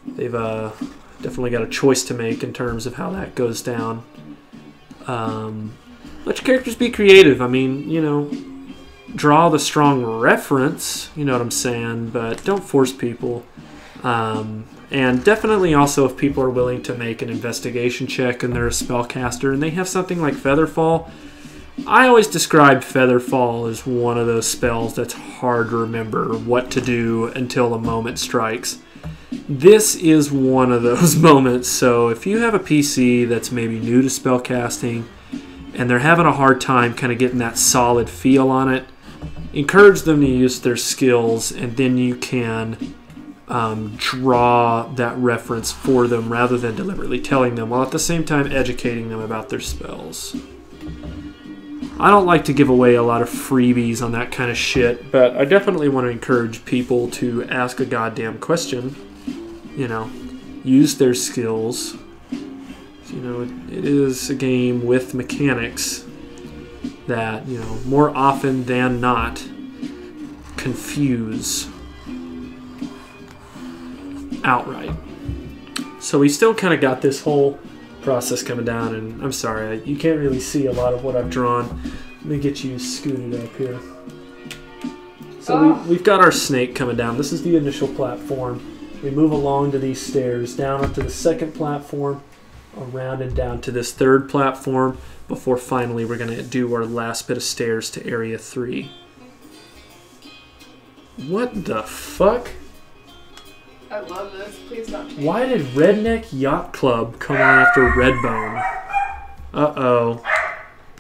They've definitely got a choice to make in terms of how that goes down. Let your characters be creative. I mean, you know, draw the strong reference, you know what I'm saying, but don't force people. And definitely also if people are willing to make an investigation check and they're a spellcaster and they have something like Featherfall. I always describe Featherfall as one of those spells that's hard to remember what to do until a moment strikes. this is one of those moments. So if you have a PC that's maybe new to spellcasting and they're having a hard time kind of getting that solid feel on it, encourage them to use their skills, and then you can draw that reference for them rather than deliberately telling them, while at the same time educating them about their spells. I don't like to give away a lot of freebies on that kind of shit, but I definitely want to encourage people to ask a goddamn question. You know, use their skills. You know, it is a game with mechanics that, you know, more often than not confuse outright. So we still kind of got this whole process coming down, and I'm sorry, you can't really see a lot of what I've drawn. Let me get you scooted up here. So we've got our snake coming down. This is the initial platform. We move along to these stairs, down up to the second platform, around and down to this third platform, before finally we're going to do our last bit of stairs to Area 3. What the fuck? I love this. Please don't change. Why did Redneck Yacht Club come on after Redbone? Uh-oh.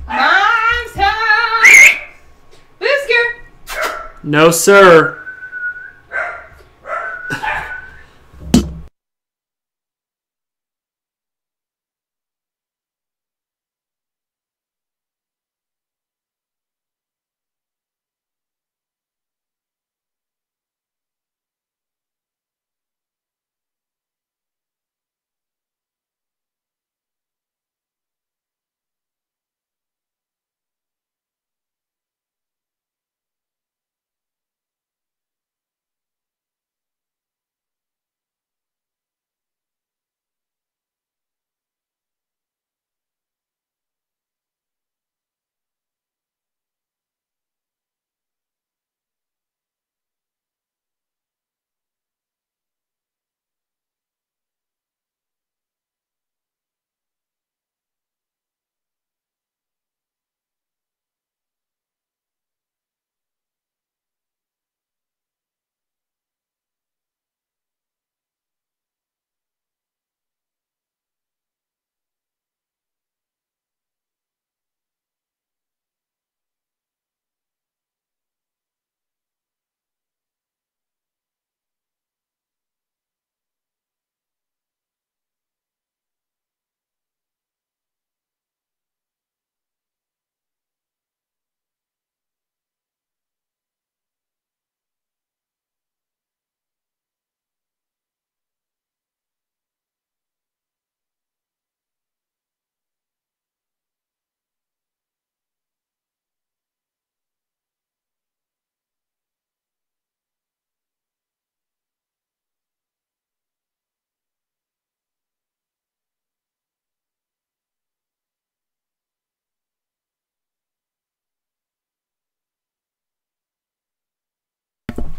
Monster! Whisker! No, sir.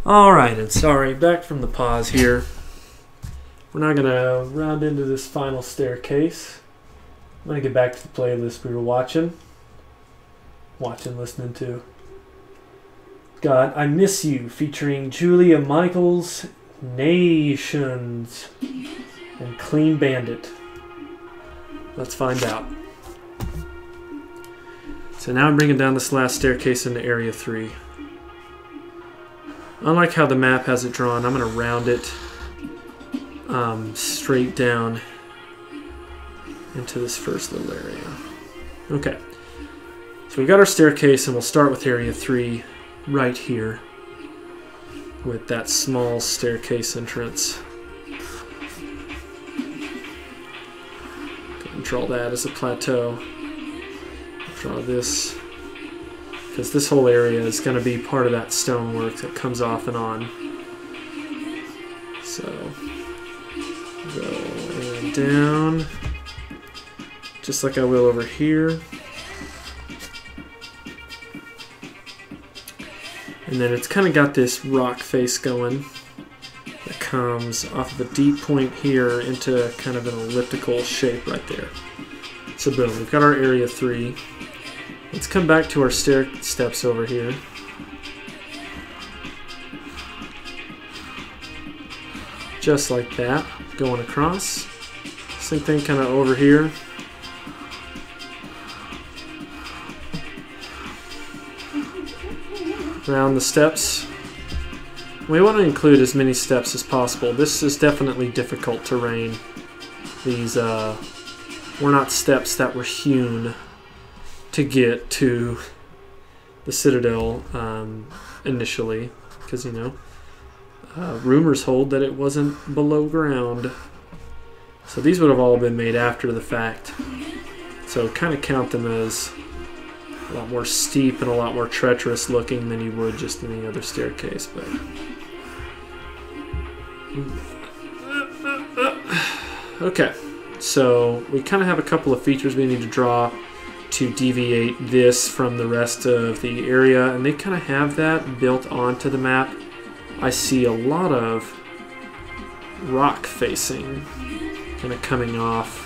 Alright, and sorry, back from the pause here. We're not going to round into this final staircase. I'm going to get back to the playlist we were watching, listening to. Got I Miss You, featuring Julia Michaels, Nations, and Clean Bandit. Let's find out. So now I'm bringing down this last staircase into Area 3. Unlike how the map has it drawn, I'm going to round it straight down into this first little area. Okay, so we've got our staircase, and we'll start with Area 3 right here with that small staircase entrance. Go and draw that as a plateau. Draw this, because this whole area is going to be part of that stonework that comes off and on. So, go and down, just like I will over here. And then it's kind of got this rock face going that comes off of a deep point here into kind of an elliptical shape right there. So boom, we've got our Area 3. Let's come back to our stair steps over here. just like that, going across. Same thing kind of over here. Around the steps. We want to include as many steps as possible. This is definitely difficult terrain. These were not steps that were hewn to get to the Citadel initially, because, you know, rumors hold that it wasn't below ground. So these would have all been made after the fact. So kind of count them as a lot more steep and a lot more treacherous looking than you would just any other staircase. But okay, so we kind of have a couple of features we need to draw to deviate this from the rest of the area, and they kind of have that built onto the map. I see a lot of rock facing kind of coming off,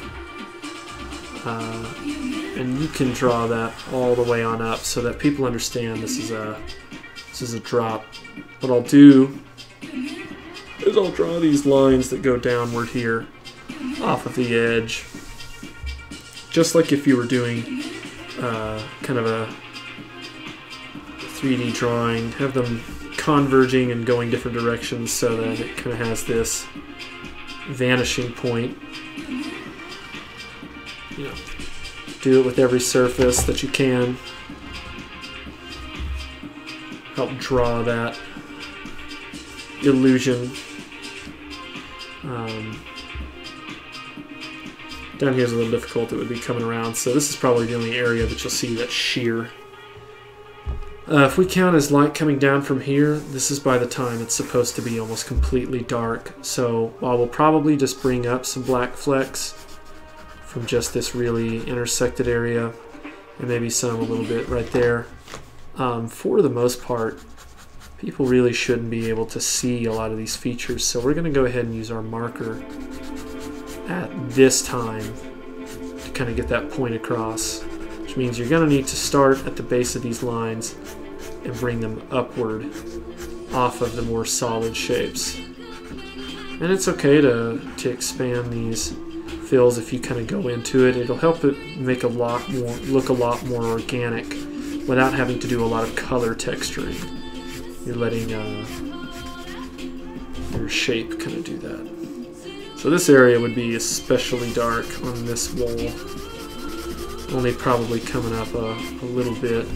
and you can draw that all the way on up so that people understand this is a drop. What I'll do is I'll draw these lines that go downward here off of the edge, just like if you were doing kind of a 3D drawing. Have them converging and going different directions so that it kind of has this vanishing point. You know, do it with every surface that you can. Help draw that illusion. Down here is a little difficult. It would be coming around. So this is probably the only area that you'll see that's sheer. If we count as light coming down from here, this is by the time it's supposed to be almost completely dark. So while we'll probably just bring up some black flecks from just this really intersected area, and maybe some a little bit right there, for the most part, people really shouldn't be able to see a lot of these features. So we're going to go ahead and use our marker at this time to kind of get that point across, which means you're going to need to start at the base of these lines and bring them upward off of the more solid shapes. And it's okay to expand these fills if you kind of go into it. It'll help it make look a lot more organic without having to do a lot of color texturing. You're letting your shape kind of do that. So this area would be especially dark on this wall, only probably coming up a little bit.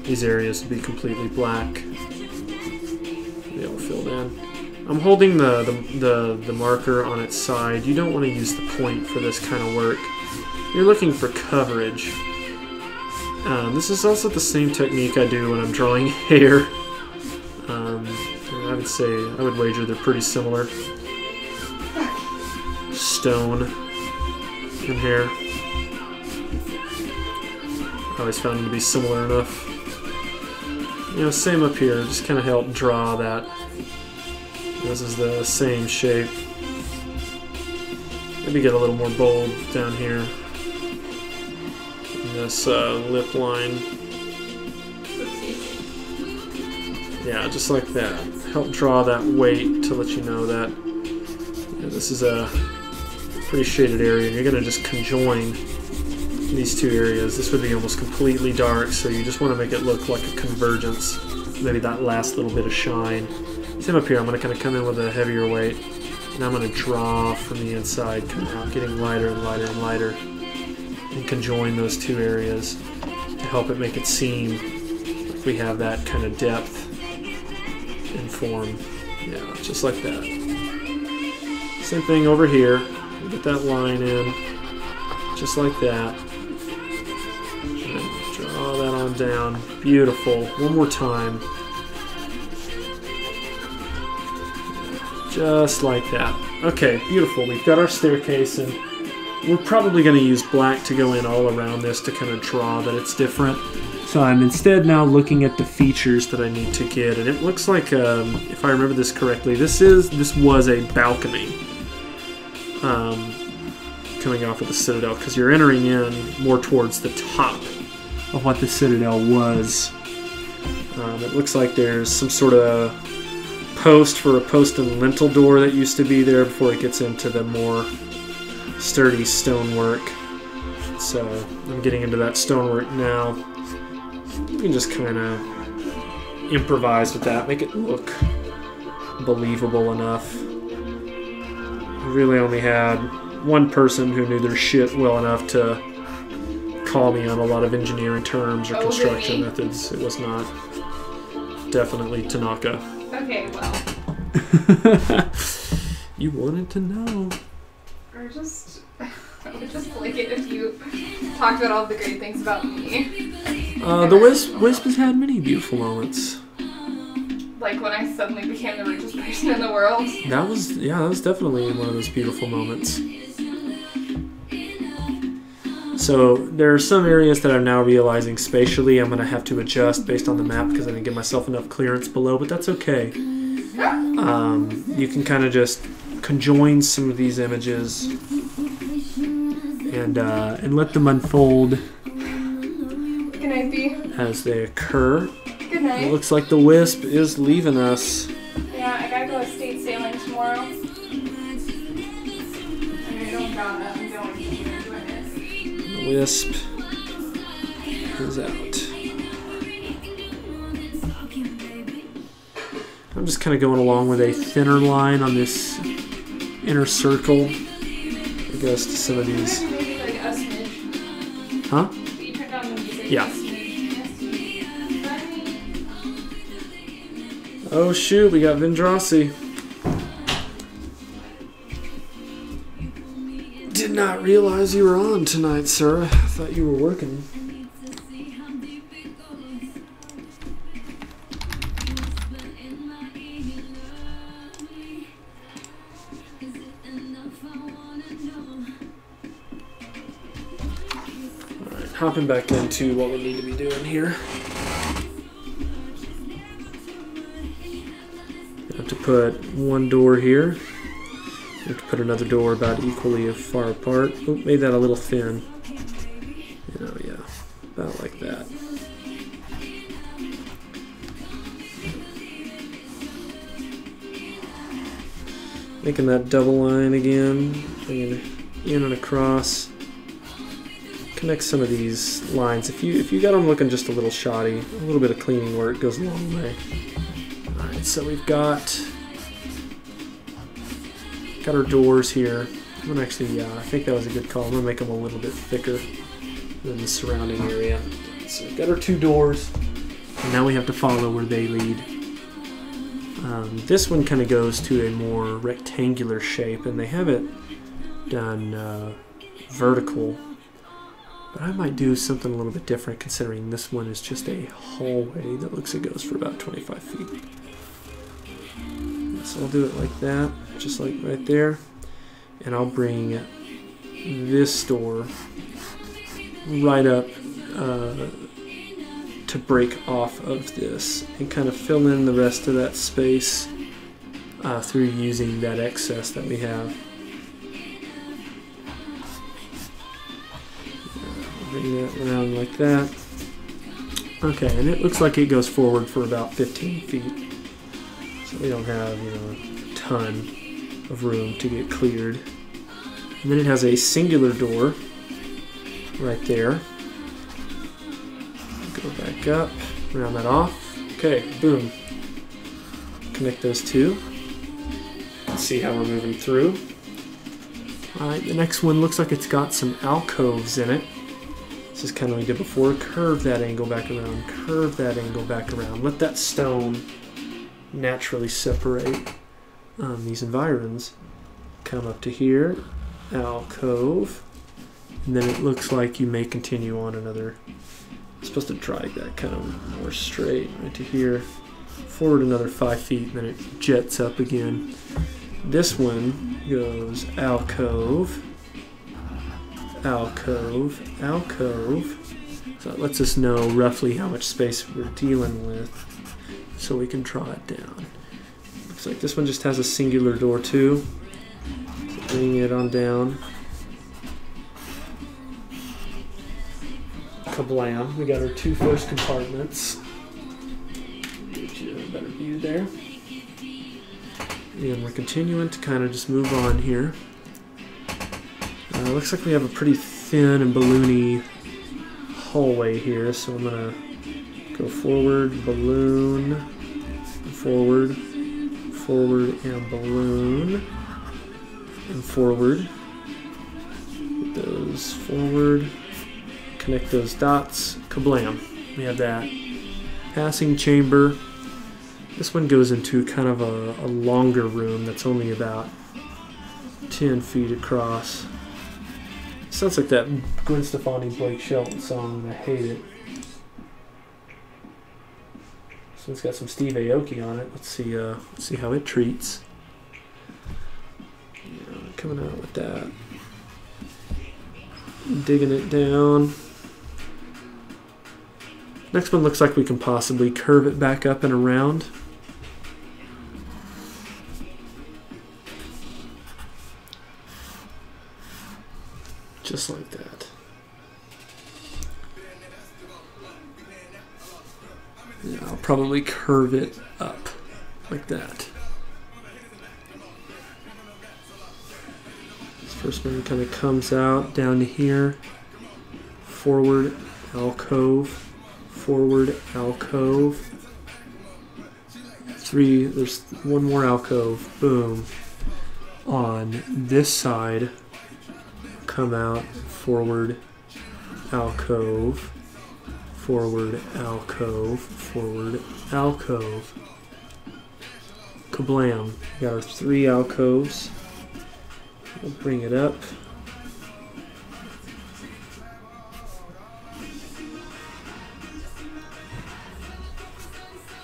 These areas would be completely black. Be all filled in. I'm holding the marker on its side. You don't want to use the point for this kind of work. You're looking for coverage. This is also the same technique I do when I'm drawing hair. I would wager they're pretty similar. Stone and hair. I always found them to be similar enough. You know, same up here. Just kind of help draw that. This is the same shape. Maybe get a little more bold down here. In this lip line. Yeah, just like that. Help draw that weight to let you know that this is a pretty shaded area. You're going to just conjoin these two areas. This would be almost completely dark, so you just want to make it look like a convergence. Maybe that last little bit of shine. Same up here. I'm going to kind of come in with a heavier weight, and I'm going to draw from the inside, coming out, getting lighter and lighter and lighter, and conjoin those two areas to help it make it seem like we have that kind of depth and form. Yeah, just like that. Same thing over here. Get that line in, just like that. And draw that on down. Beautiful. One more time. Just like that. Okay, beautiful. We've got our staircase, and we're probably going to use black to go in all around this to kind of draw that it's different. So I'm instead now looking at the features that I need to get, and it looks like, if I remember this correctly, this was a balcony coming off of the Citadel, because you're entering in more towards the top of what the Citadel was. It looks like there's some sort of post for a post and lintel door that used to be there before it gets into the more sturdy stonework. So I'm getting into that stonework now. You can just kind of improvise with that, make it look believable enough. I really only had one person who knew their shit well enough to call me on a lot of engineering terms or construction methods. It was not definitely Tanaka. Okay, well. You wanted to know. I would just like it if you talked about all the great things about me. The Wisp has had many beautiful moments. Like when I suddenly became the richest person in the world. That was definitely one of those beautiful moments. So there are some areas that I'm now realizing spatially I'm going to have to adjust based on the map because I didn't give myself enough clearance below, but that's okay. You can kind of just conjoin some of these images and let them unfold. Good night, B. As they occur. Good night. It looks like the Wisp is leaving us. Yeah, I gotta go estate sailing tomorrow. I don't got that. I'm going to The Wisp is out. I'm just kind of going along with a thinner line on this inner circle. It goes to some of these. Maybe like a smidge. Huh? You turned on the music. Yeah. Oh shoot, we got Vendrasi. Did not realize you were on tonight, sir. I thought you were working. Alright, hopping back into what we need to be doing here. Have to put one door here. We have to put another door about equally far apart. Oh, made that a little thin. You know, yeah, about like that. Making that double line again, bringing it in and across. Connect some of these lines. If you got them looking just a little shoddy, a little bit of cleaning work goes a long way. So we've got our doors here. I'm gonna actually, I think that was a good call. I'm gonna make them a little bit thicker than the surrounding area. So we've got our two doors, and now we have to follow where they lead. This one kind of goes to a more rectangular shape, and they have it done vertical. But I might do something a little bit different, considering this one is just a hallway that looks like it goes for about 25 feet. So I'll do it like that, just like right there. And I'll bring this door right up to break off of this and kind of fill in the rest of that space through using that excess that we have. Bring that around like that. Okay, and it looks like it goes forward for about 15 feet. So we don't have, you know, a ton of room to get cleared. And then it has a singular door right there. Go back up, round that off. Okay, boom. Connect those two. Let's see how we're moving through. Alright, the next one looks like it's got some alcoves in it. This is kind of what we did before. Curve that angle back around, curve that angle back around. Let that stone naturally separate these environs. Come up to here, alcove, and then it looks like you may continue on another. It's supposed to drag that kind of more straight right to here, forward another 5 feet, and then it jets up again. This one goes alcove, alcove, alcove. So that lets us know roughly how much space we're dealing with, so we can draw it down. Looks like this one just has a singular door too. So bring it on down. Kablam. We got our two first compartments. Get you a better view there. And we're continuing to kind of just move on here. Looks like we have a pretty thin and balloony hallway here, so I'm going to go forward, balloon, forward, forward, and balloon, and forward. Get those forward, connect those dots, kablam. We have that passing chamber. This one goes into kind of a longer room that's only about 10 feet across. Sounds like that Gwen Stefani Blake Shelton song, and I hate it. So it's got some Steve Aoki on it. Let's see how it treats. Yeah, coming out with that. Digging it down. Next one looks like we can possibly curve it back up and around. Just like that. Yeah, I'll probably curve it up like that. This first one kind of comes out down to here. Forward alcove, forward alcove. There's one more alcove. Boom. On this side, come out, forward alcove, forward alcove, forward alcove. Kablam. We got our 3 alcoves. We'll bring it up.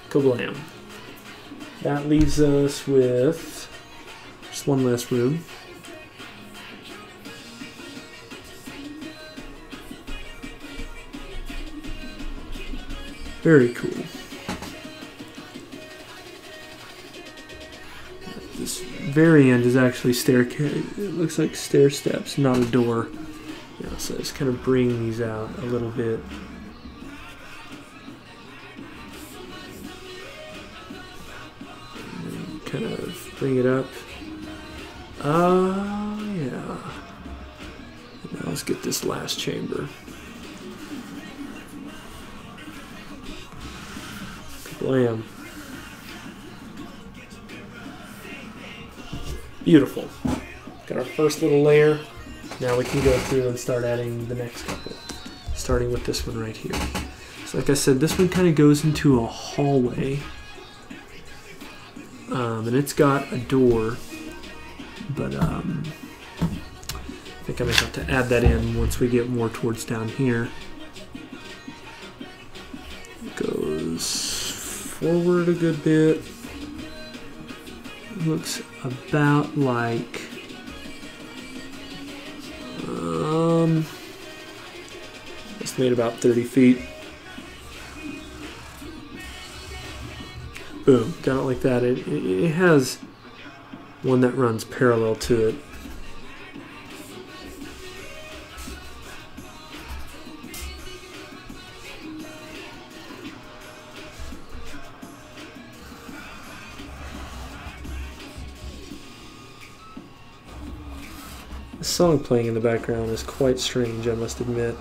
Kablam. That leaves us with just one last room. Very cool. This very end is actually staircase. It looks like stair steps, not a door. Yeah, so just kind of bring these out a little bit. And kind of bring it up. Yeah. Now let's get this last chamber. Blam. Beautiful. Got our first little layer. Now we can go through and start adding the next couple. Starting with this one right here. So like I said, this one kind of goes into a hallway. And it's got a door. But I think I might have to add that in once we get more towards down here. It goes forward a good bit. Looks about like it's made about 30 feet. Boom, got it like that. It has one that runs parallel to it. The song playing in the background is quite strange, I must admit.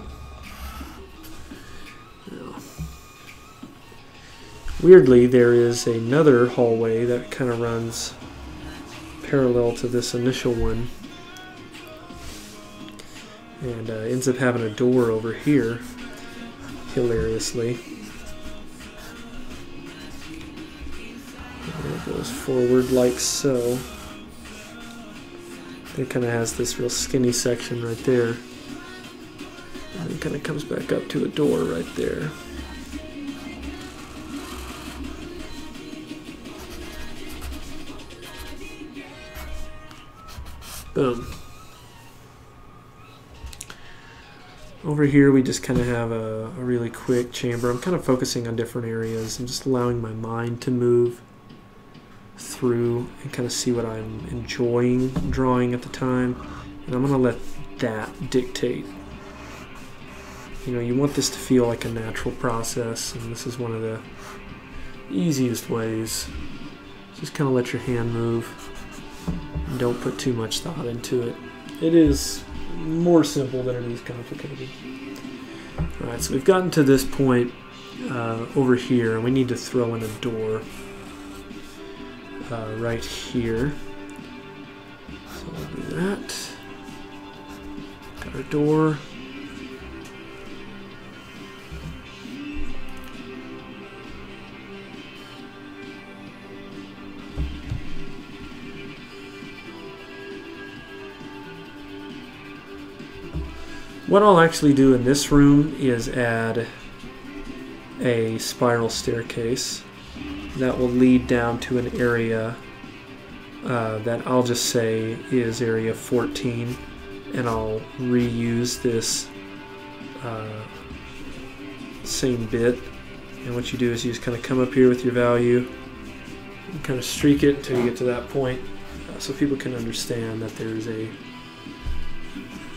Weirdly, there is another hallway that kind of runs parallel to this initial one. And ends up having a door over here, hilariously. And it goes forward like so. It kind of has this real skinny section right there. And it kind of comes back up to a door right there. Boom. Over here we just kind of have a really quick chamber. I'm kind of focusing on different areas and just allowing my mind to move through and kind of see what I'm enjoying drawing at the time, and I'm going to let that dictate. You know, you want this to feel like a natural process, and this is one of the easiest ways Just kind of let your hand move. And don't put too much thought into it. It is more simple than it is complicated. Alright, so we've gotten to this point over here, and we need to throw in a door right here. So we'll do that. Got our door. What I'll actually do in this room is add a spiral staircase that will lead down to an area that I'll just say is area 14, and I'll reuse this same bit. And what you do is you just kind of come up here with your value and kind of streak it until you get to that point, so people can understand that there's a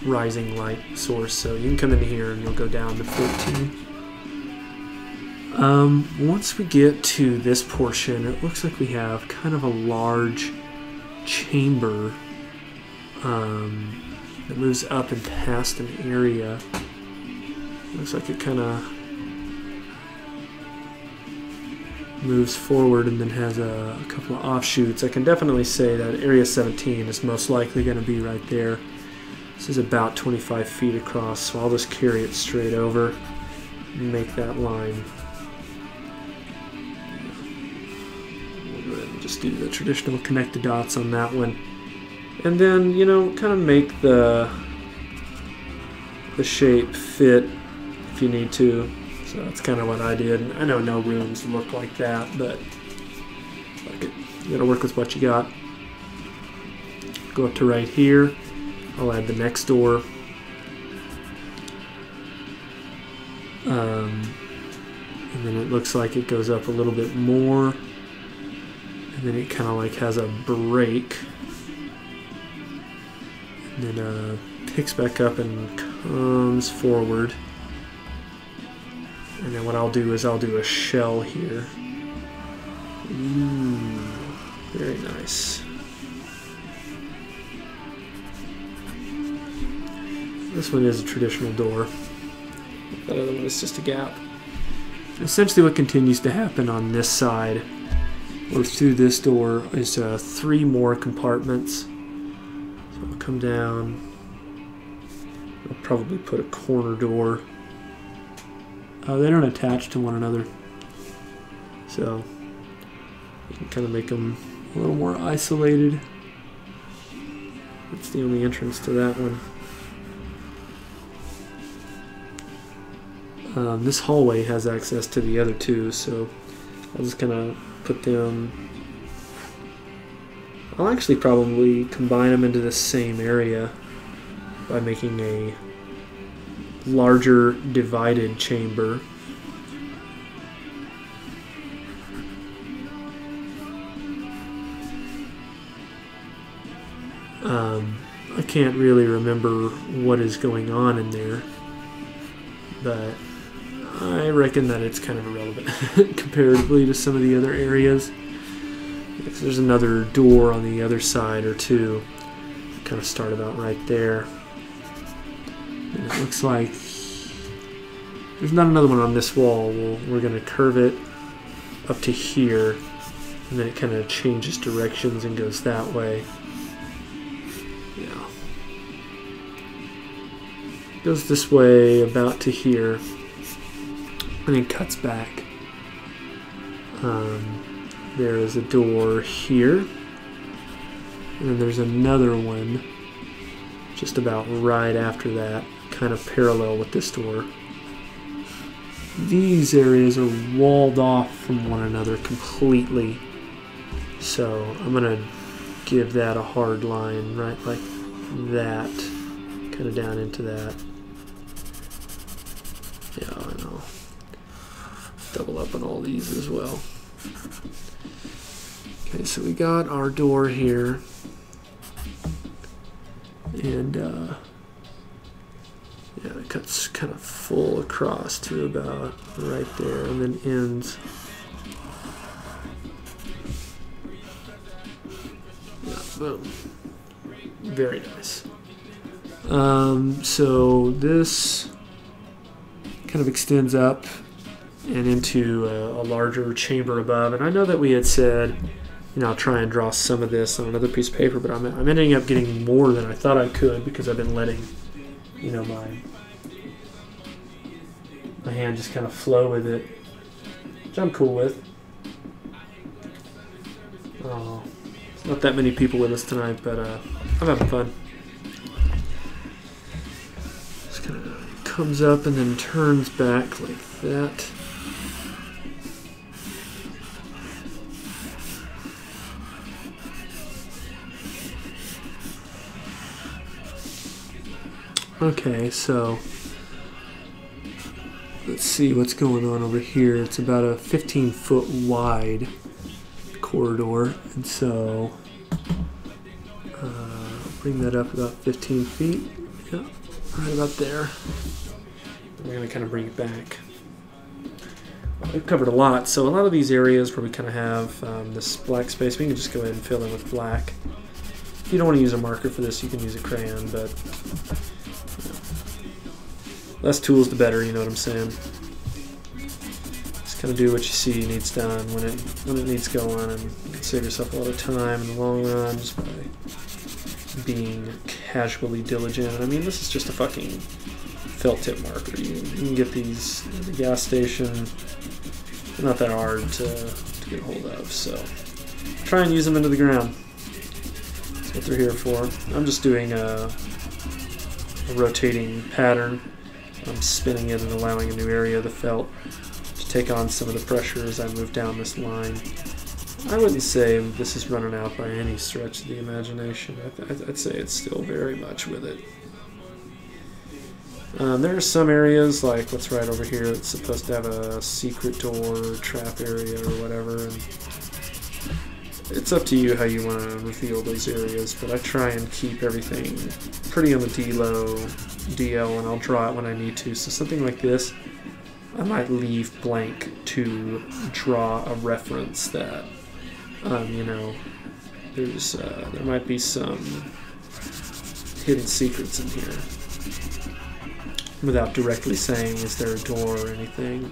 rising light source. So you can come in here and you'll go down to 14. Once we get to this portion, it looks like we have kind of a large chamber that moves up and past an area. Looks like it kind of moves forward and then has a couple of offshoots. I can definitely say that area 17 is most likely going to be right there. This is about 25 feet across, so I'll just carry it straight over and make that line. We'll go ahead and just do the traditional connect the dots on that one. And then, you know, kind of make the shape fit if you need to. So that's kind of what I did. I know no rooms look like that, but fuck it. You gotta work with what you got. Go up to right here. I'll add the next door. And then it looks like it goes up a little bit more. And then it kind of like has a break. And then picks back up and comes forward. And then what I'll do is I'll do a shell here. Ooh, very nice. This one is a traditional door. That other one is just a gap. Essentially what continues to happen on this side, or through this door, is 3 more compartments. So I'll come down. I'll probably put a corner door. They don't attach to one another. So you can kind of make them a little more isolated. That's the only entrance to that one. This hallway has access to the other 2, so I'll just kind of put them... I'll actually probably combine them into the same area by making a larger divided chamber. I can't really remember what is going on in there, but I reckon that it's kind of irrelevant comparatively to some of the other areas. Because there's another door on the other side or 2. Kind of start about right there. And it looks like there's not another one on this wall. We're going to curve it up to here, and then it kind of changes directions and goes that way. Yeah. Goes this way about to here, and then cuts back. There is a door here, and then there's another one just about right after that, kind of parallel with this door. These areas are walled off from one another completely, so I'm going to give that a hard line right like that, kind of down into that. Yeah, I know. Double up on all these as well. Okay, so we got our door here, and yeah, it cuts kind of full across to about right there, and then ends Boom. Very nice. So this kind of extends up and into a larger chamber above. And I know that we had said, you know, I'll try and draw some of this on another piece of paper, but I'm ending up getting more than I thought I could because I've been letting, you know, my hand just kind of flow with it, which I'm cool with. Oh, there's not that many people with us tonight, but I'm having fun. Just kind of comes up and then turns back like that. Okay, so let's see what's going on over here. It's about a 15-foot wide corridor, and so bring that up about 15 feet. Yeah, right about there. We're going to kind of bring it back. We've covered a lot, so a lot of these areas where we kind of have this black space, we can just go ahead and fill in with black. If you don't want to use a marker for this, you can use a crayon, but less tools the better, you know what I'm saying? Just kind of do what you see needs done when it needs going, and you can save yourself a lot of time in the long run just by being casually diligent. I mean, this is just a fucking felt tip marker. You can get these at the gas station. They're not that hard to get a hold of, so try and use them into the ground. That's what they're here for. I'm just doing a rotating pattern. I'm spinning it and allowing a new area of the felt to take on some of the pressure as I move down this line. I wouldn't say this is running out by any stretch of the imagination. I'd say it's still very much with it. There are some areas, like what's right over here, that's supposed to have a secret door or trap area or whatever, and it's up to you how you want to reveal those areas, but I try and keep everything pretty on the D-low, DL, and I'll draw it when I need to. So something like this, I might leave blank to draw a reference that, you know, there might be some hidden secrets in here without directly saying, is there a door or anything?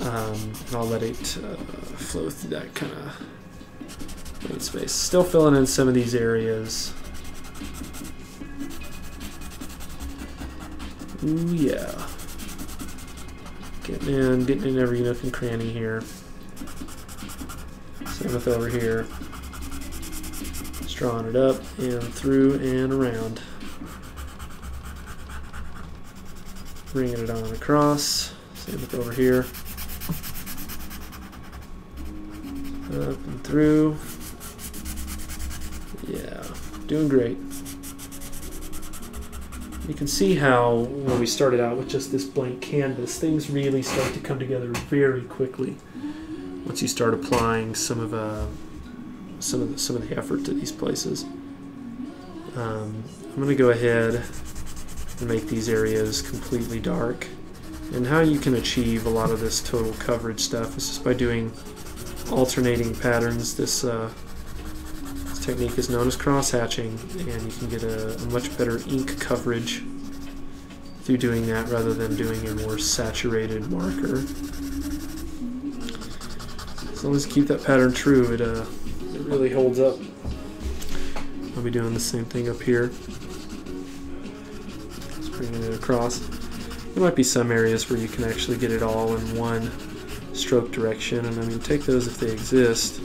And I'll let it flow through that kind of space. Still filling in some of these areas. Ooh, yeah. Getting in every nook and cranny here. Same with over here. Just drawing it up and through and around. Bringing it on across. Same with over here. Up and through. Yeah, doing great. You can see how when we started out with just this blank canvas, things really start to come together very quickly once you start applying some of the effort to these places. I'm going to go ahead and make these areas completely dark. And how you can achieve a lot of this total coverage stuff is just by doing alternating patterns. This technique is known as cross-hatching, and you can get a much better ink coverage through doing that rather than doing a more saturated marker. As long as you keep that pattern true, it really holds up. I'll be doing the same thing up here. Just bringing it across. There might be some areas where you can actually get it all in one stroke direction, and I mean, take those if they exist.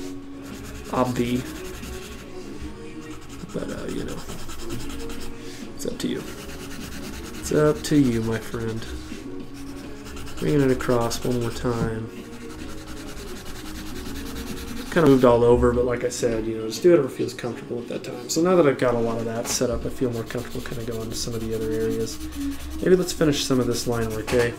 Obvi. But, you know, it's up to you. It's up to you, my friend. Bringing it across one more time. Kind of moved all over, but like I said, you know, just do whatever feels comfortable at that time. So now that I've got a lot of that set up, I feel more comfortable kind of going to some of the other areas. Maybe let's finish some of this line work, eh?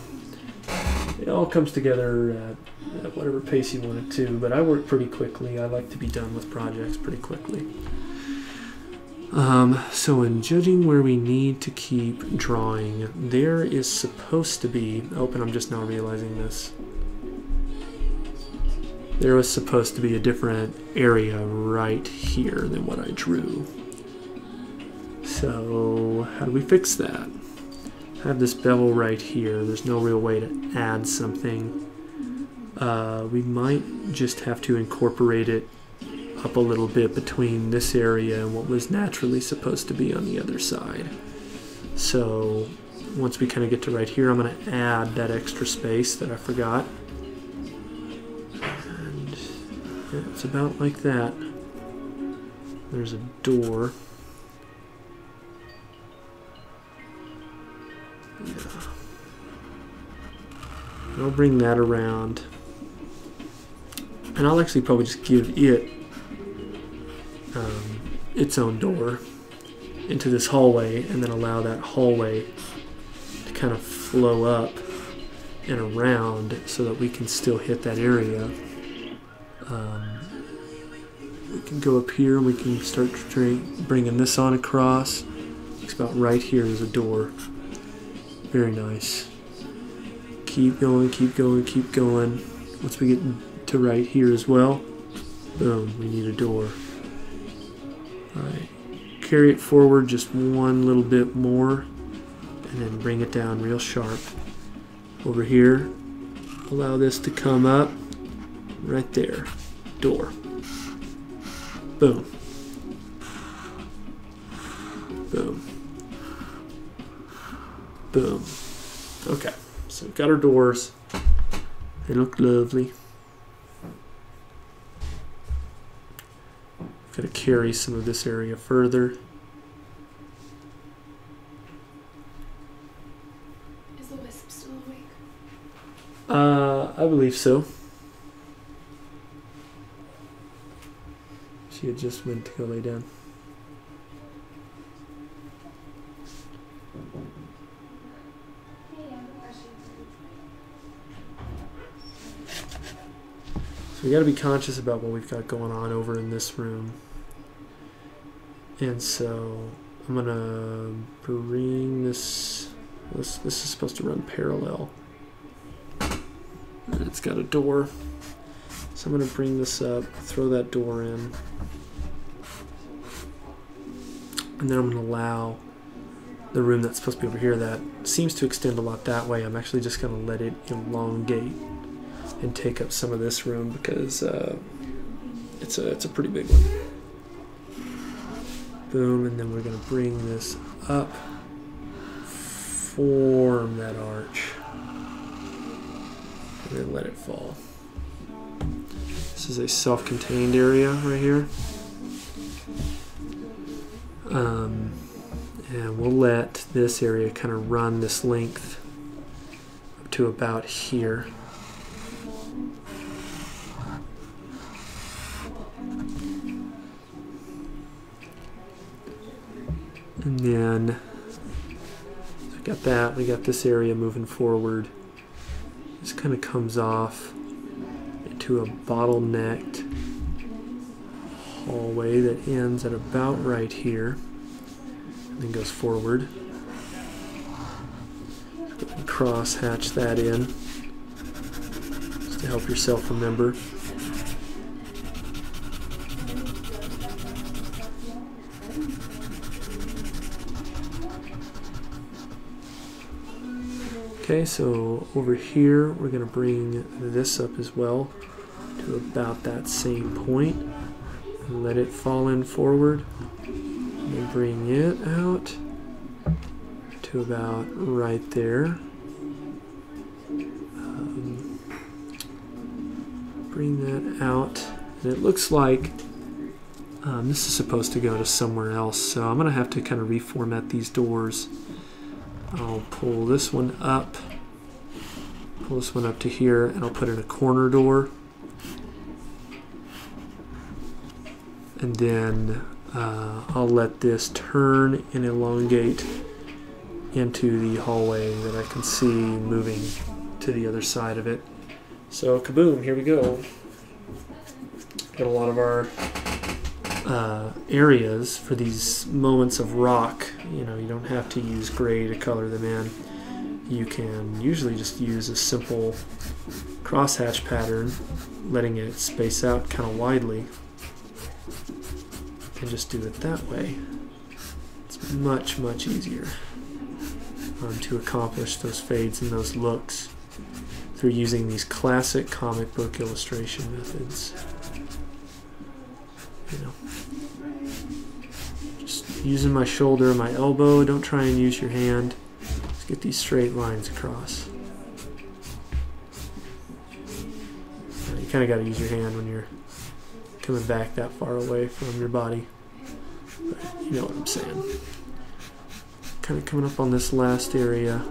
It all comes together at whatever pace you want it to, but I work pretty quickly. I like to be done with projects pretty quickly. So in judging where we need to keep drawing, there is supposed to be, oh, and I'm just now realizing this. there was supposed to be a different area right here than what I drew. So how do we fix that? I have this bevel right here. There's no real way to add something. We might just have to incorporate it up a little bit between this area and what was naturally supposed to be on the other side. So once we kind of get to right here, I'm going to add that extra space that I forgot. And yeah, it's about like that. There's a door. Yeah. And I'll bring that around. And I'll actually probably just give it its own door into this hallway, and then allow that hallway to kind of flow up and around so that we can still hit that area. We can go up here and we can start bringing this on across. It's about right here is a door. Very nice. Keep going, keep going, keep going. Once we get to right here as well, boom, we need a door. Alright, carry it forward just one little bit more, and then bring it down real sharp. Over here, allow this to come up, right there, door. Boom. Boom. Boom. Okay, so we've got our doors. They look lovely. Got to carry some of this area further. Is the wisp still awake? I believe so. She had just went to go lay down. So we got to be conscious about what we've got going on over in this room. And so I'm gonna bring this. This is supposed to run parallel. And it's got a door. So I'm gonna bring this up, throw that door in, and then I'm gonna allow the room that's supposed to be over here that seems to extend a lot that way. I'm actually just gonna let it elongate and take up some of this room because it's a pretty big one. Boom, and then we're going to bring this up, form that arch, and then let it fall. This is a self-contained area right here. And we'll let this area kind of run this length up to about here. And then so we got that, we got this area moving forward. This kind of comes off into a bottlenecked hallway that ends at about right here and then goes forward. Cross hatch that in just to help yourself remember. Okay, so over here we're going to bring this up as well to about that same point. And let it fall in forward. And bring it out to about right there. Bring that out. And it looks like this is supposed to go to somewhere else, so I'm going to have to kind of reformat these doors. I'll pull this one up to here, and I'll put in a corner door. And then I'll let this turn and elongate into the hallway that I can see moving to the other side of it. So kaboom, here we go. Got a lot of our areas for these moments of rock. You know, you don't have to use gray to color them in. You can usually just use a simple crosshatch pattern, letting it space out kind of widely, and just do it that way, it's much, much easier to accomplish those fades and those looks through using these classic comic book illustration methods. You know, just using my shoulder and my elbow. Don't try and use your hand. Just get these straight lines across. You kind of got to use your hand when you're coming back that far away from your body. But you know what I'm saying. Kind of coming up on this last area,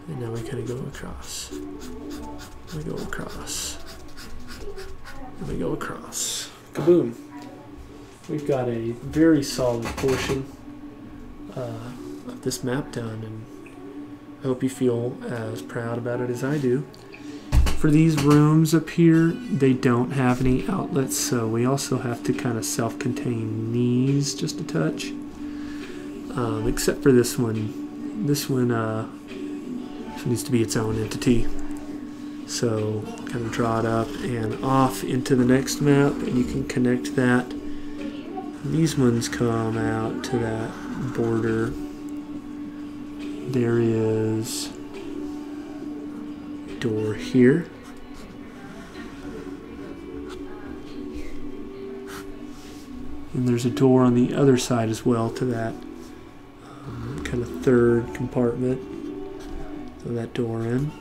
and now we kind of go across. We go across. And we go across. Kaboom! We've got a very solid portion of this map done, and I hope you feel as proud about it as I do. For these rooms up here, they don't have any outlets, so we also have to kind of self-contain these just a touch. Except for this one. This one needs to be its own entity. So kind of draw it up and off into the next map, and you can connect that. These ones come out to that border. There is a door here. And there's a door on the other side as well to that kind of third compartment. Throw that door in.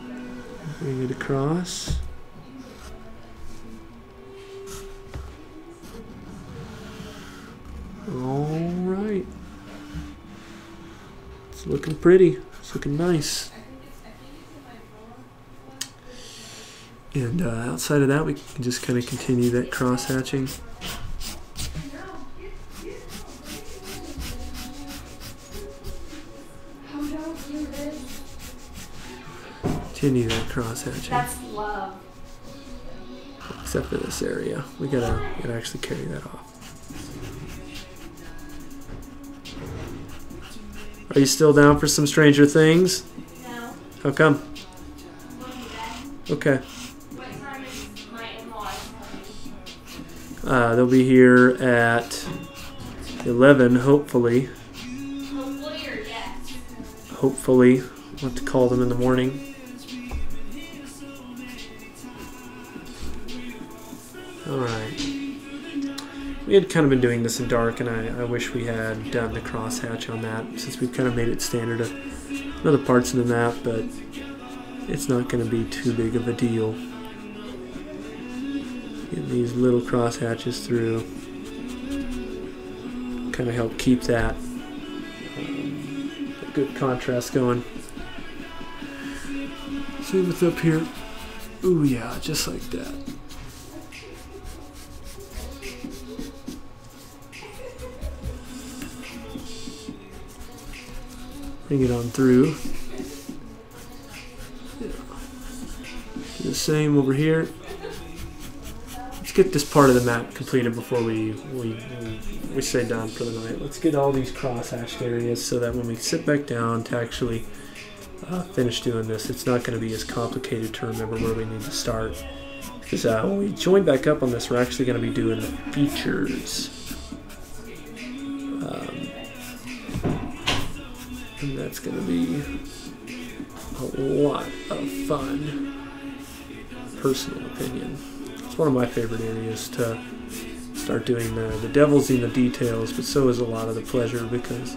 Bring it across. All right. It's looking pretty. It's looking nice. And outside of that, we can just kind of continue that cross-hatching. Continue that cross-hatching. That's love. Except for this area. We gotta actually carry that off. Are you still down for some Stranger Things? No. How come? Okay. What time is my in-laws coming? They'll be here at 11, hopefully. Hopefully or yes? Hopefully. I'll have to call them in the morning. Alright. We had kind of been doing this in dark, and I wish we had done the crosshatch on that, since we've kind of made it standard of other parts of the map, but it's not going to be too big of a deal. Getting these little crosshatches through kind of help keep that good contrast going. See what's up here. Ooh yeah, just like that. Bring it on through. Yeah. Do the same over here. Let's get this part of the map completed before we say done for the night. Let's get all these cross-hatched areas so that when we sit back down to actually finish doing this, it's not going to be as complicated to remember where we need to start. Because when we join back up on this, we're actually going to be doing the features. And that's going to be a lot of fun. Personal opinion. It's one of my favorite areas to start doing the devil's in the details, but so is a lot of the pleasure, because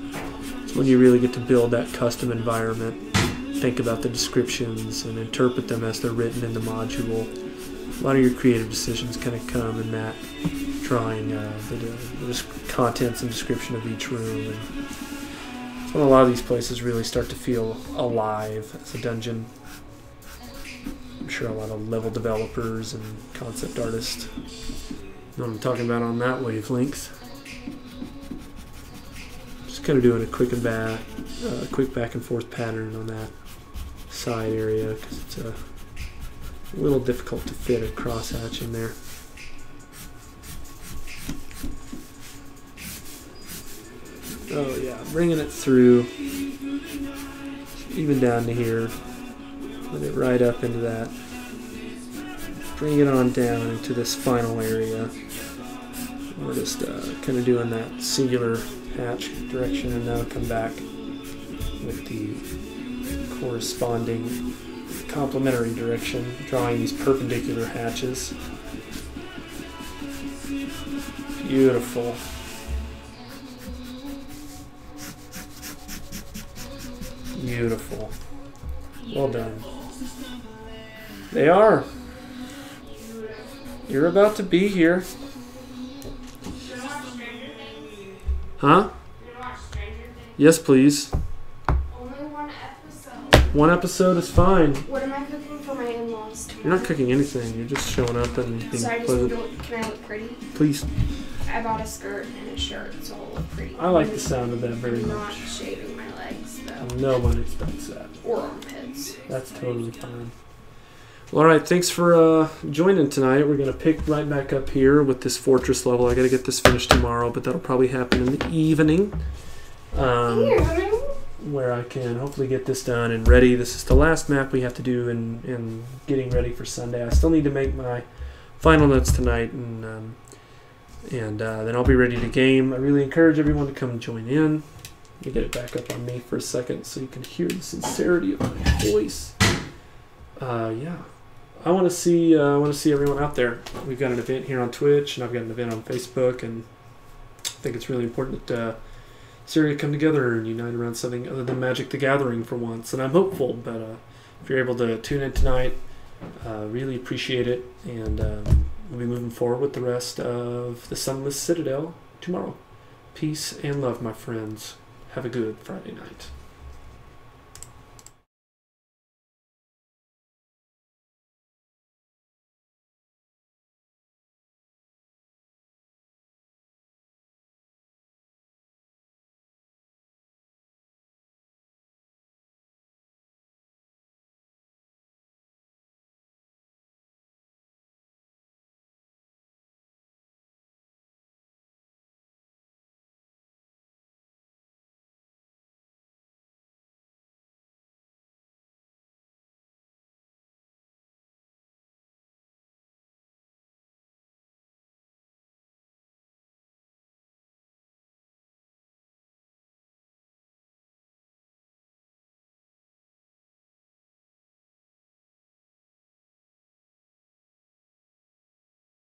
it's when you really get to build that custom environment, think about the descriptions, and interpret them as they're written in the module. A lot of your creative decisions kind of come in that, drawing the contents and description of each room. And when a lot of these places really start to feel alive as a dungeon. I'm sure a lot of level developers and concept artists know what I'm talking about on that wavelength. Just kind of doing a quick back and forth pattern on that side area, because it's a little difficult to fit a crosshatch in there. Oh yeah, bringing it through, even down to here, put it right up into that bring it on down into this final area. We're just kind of doing that singular hatch direction, and now come back with the corresponding complementary direction, drawing these perpendicular hatches. Beautiful. Beautiful. Well done. They are. You're about to be here. Huh? Yes, please. Only one episode. One episode is fine. What am I cooking for my in-laws tomorrow? You're not cooking anything. You're just showing up and being So I just pleasant. can I look pretty? Please. I bought a skirt and a shirt, so I'll look pretty. I like the sound of that very I'm not much. shaving my legs though. No one expects that. Or armpits. That's totally fine. Well, all right. Thanks for joining tonight. We're going to pick right back up here with this fortress level. I got to get this finished tomorrow, but that'll probably happen in the evening. Where I can hopefully get this done and ready. This is the last map we have to do in getting ready for Sunday. I still need to make my final notes tonight, and then I'll be ready to game. I really encourage everyone to come join in. Let me get it back up on me for a second so you can hear the sincerity of my voice. Yeah, I want to see everyone out there. We've got an event here on Twitch, and I've got an event on Facebook, and I think it's really important that Syria come together and unite around something other than Magic the Gathering for once. And I'm hopeful, but if you're able to tune in tonight, really appreciate it, and we'll be moving forward with the rest of the Sunless Citadel tomorrow. Peace and love, my friends. Have a good Friday night.